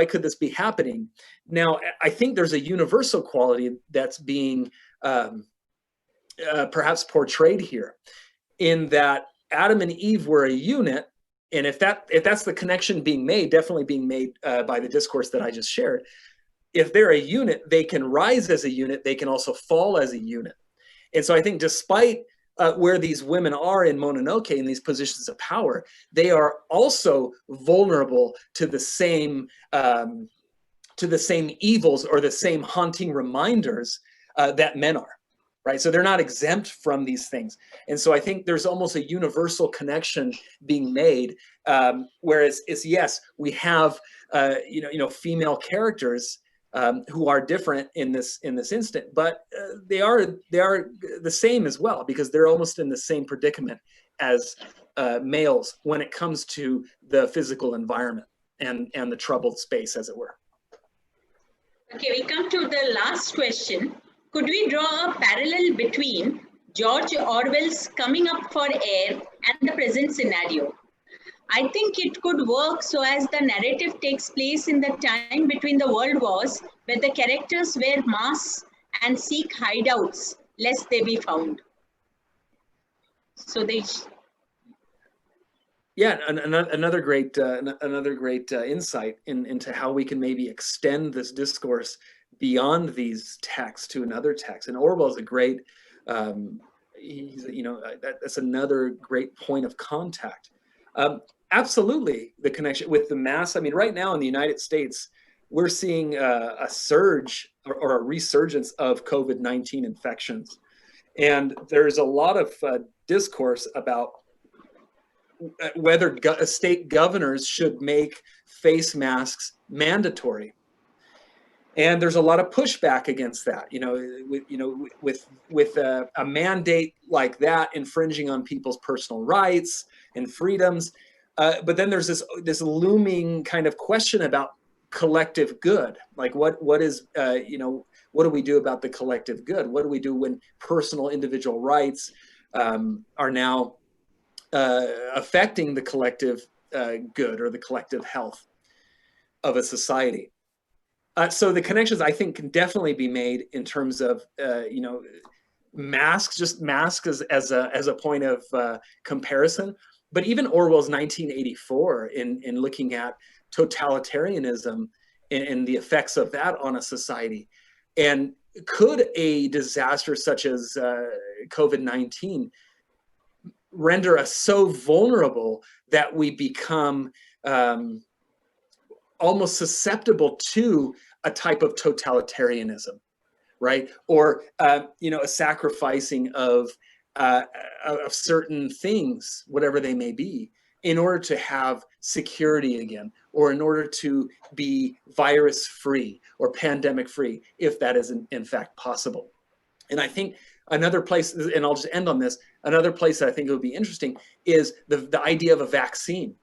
Speaker 3: could this be happening? Now, I think there's a universal quality that's being perhaps portrayed here, in that Adam and Eve were a unit, and if that's the connection being made, definitely being made by the discourse that I just shared. If they're a unit, they can rise as a unit, they can also fall as a unit. And so I think despite where these women are in Mononoke, in these positions of power, they are also vulnerable to the same evils or the same haunting reminders that men are, right? So they're not exempt from these things. And so I think there's almost a universal connection being made, whereas it's, yes, we have female characters who are different in this instant, but they are the same as well, because they're almost in the same predicament as males when it comes to the physical environment and the troubled space, as it were.
Speaker 1: Okay, we come to the last question. Could we draw a parallel between George Orwell's Coming Up for Air and the present scenario? I think it could work so as the narrative takes place in the time between the world wars, where the characters wear masks and seek hideouts lest they be found. So they...
Speaker 3: Yeah, another great insight into how we can maybe extend this discourse beyond these texts to another text. And Orwell is a great, that's another great point of contact. Absolutely, the connection with the mass. I mean, right now in the United States, we're seeing a surge or a resurgence of COVID-19 infections. And there's a lot of discourse about whether state governors should make face masks mandatory. And there's a lot of pushback against that, with a mandate like that infringing on people's personal rights and freedoms. But then there's this looming kind of question about collective good. Like what do we do about the collective good? What do we do when personal individual rights are now affecting the collective good or the collective health of a society? So the connections, I think, can definitely be made in terms of masks, just masks as a point of comparison. But even Orwell's 1984 in looking at totalitarianism and the effects of that on a society. And could a disaster such as COVID-19 render us so vulnerable that we become almost susceptible to a type of totalitarianism, right? Or a sacrificing of certain things, whatever they may be, in order to have security again, or in order to be virus-free or pandemic-free, if that is in fact possible. And I think another place, and I'll just end on this, another place that I think it would be interesting is the idea of a vaccine.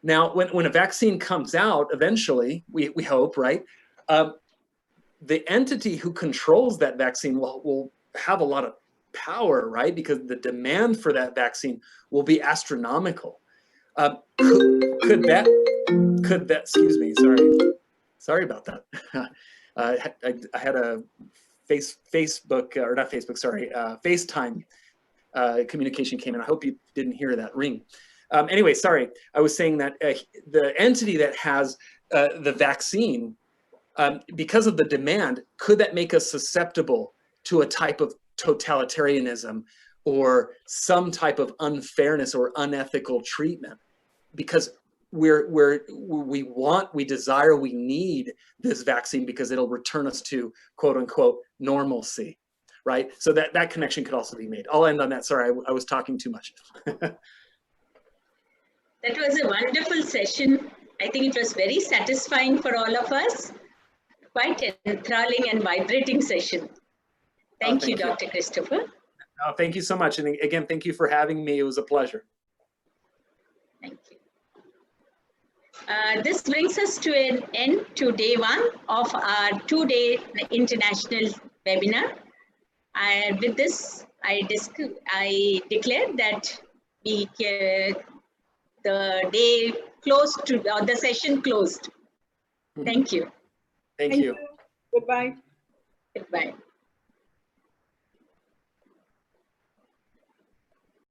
Speaker 3: Now, when a vaccine comes out, eventually, we hope, right? The entity who controls that vaccine will have a lot of power, right? Because the demand for that vaccine will be astronomical. Could that, excuse me, sorry about that. I had a FaceTime communication came in. I hope you didn't hear that ring. Anyway, sorry, I was saying that the entity that has the vaccine, because of the demand, could that make us susceptible to a type of totalitarianism or some type of unfairness or unethical treatment? Because we desire, we need this vaccine because it'll return us to quote unquote normalcy, right? So that connection could also be made. I'll end on that. Sorry, I was talking too much.
Speaker 1: That was a wonderful session. I think it was very satisfying for all of us. Quite an enthralling and vibrating session. Thank you, Dr. Christopher.
Speaker 3: Thank you so much. And again, thank you for having me. It was a pleasure.
Speaker 1: Thank you. This brings us to an end to day one of our 2-day international webinar. With this, I declare that the day closed or the session closed. Thank you.
Speaker 3: Thank you.
Speaker 2: Goodbye.
Speaker 1: Goodbye.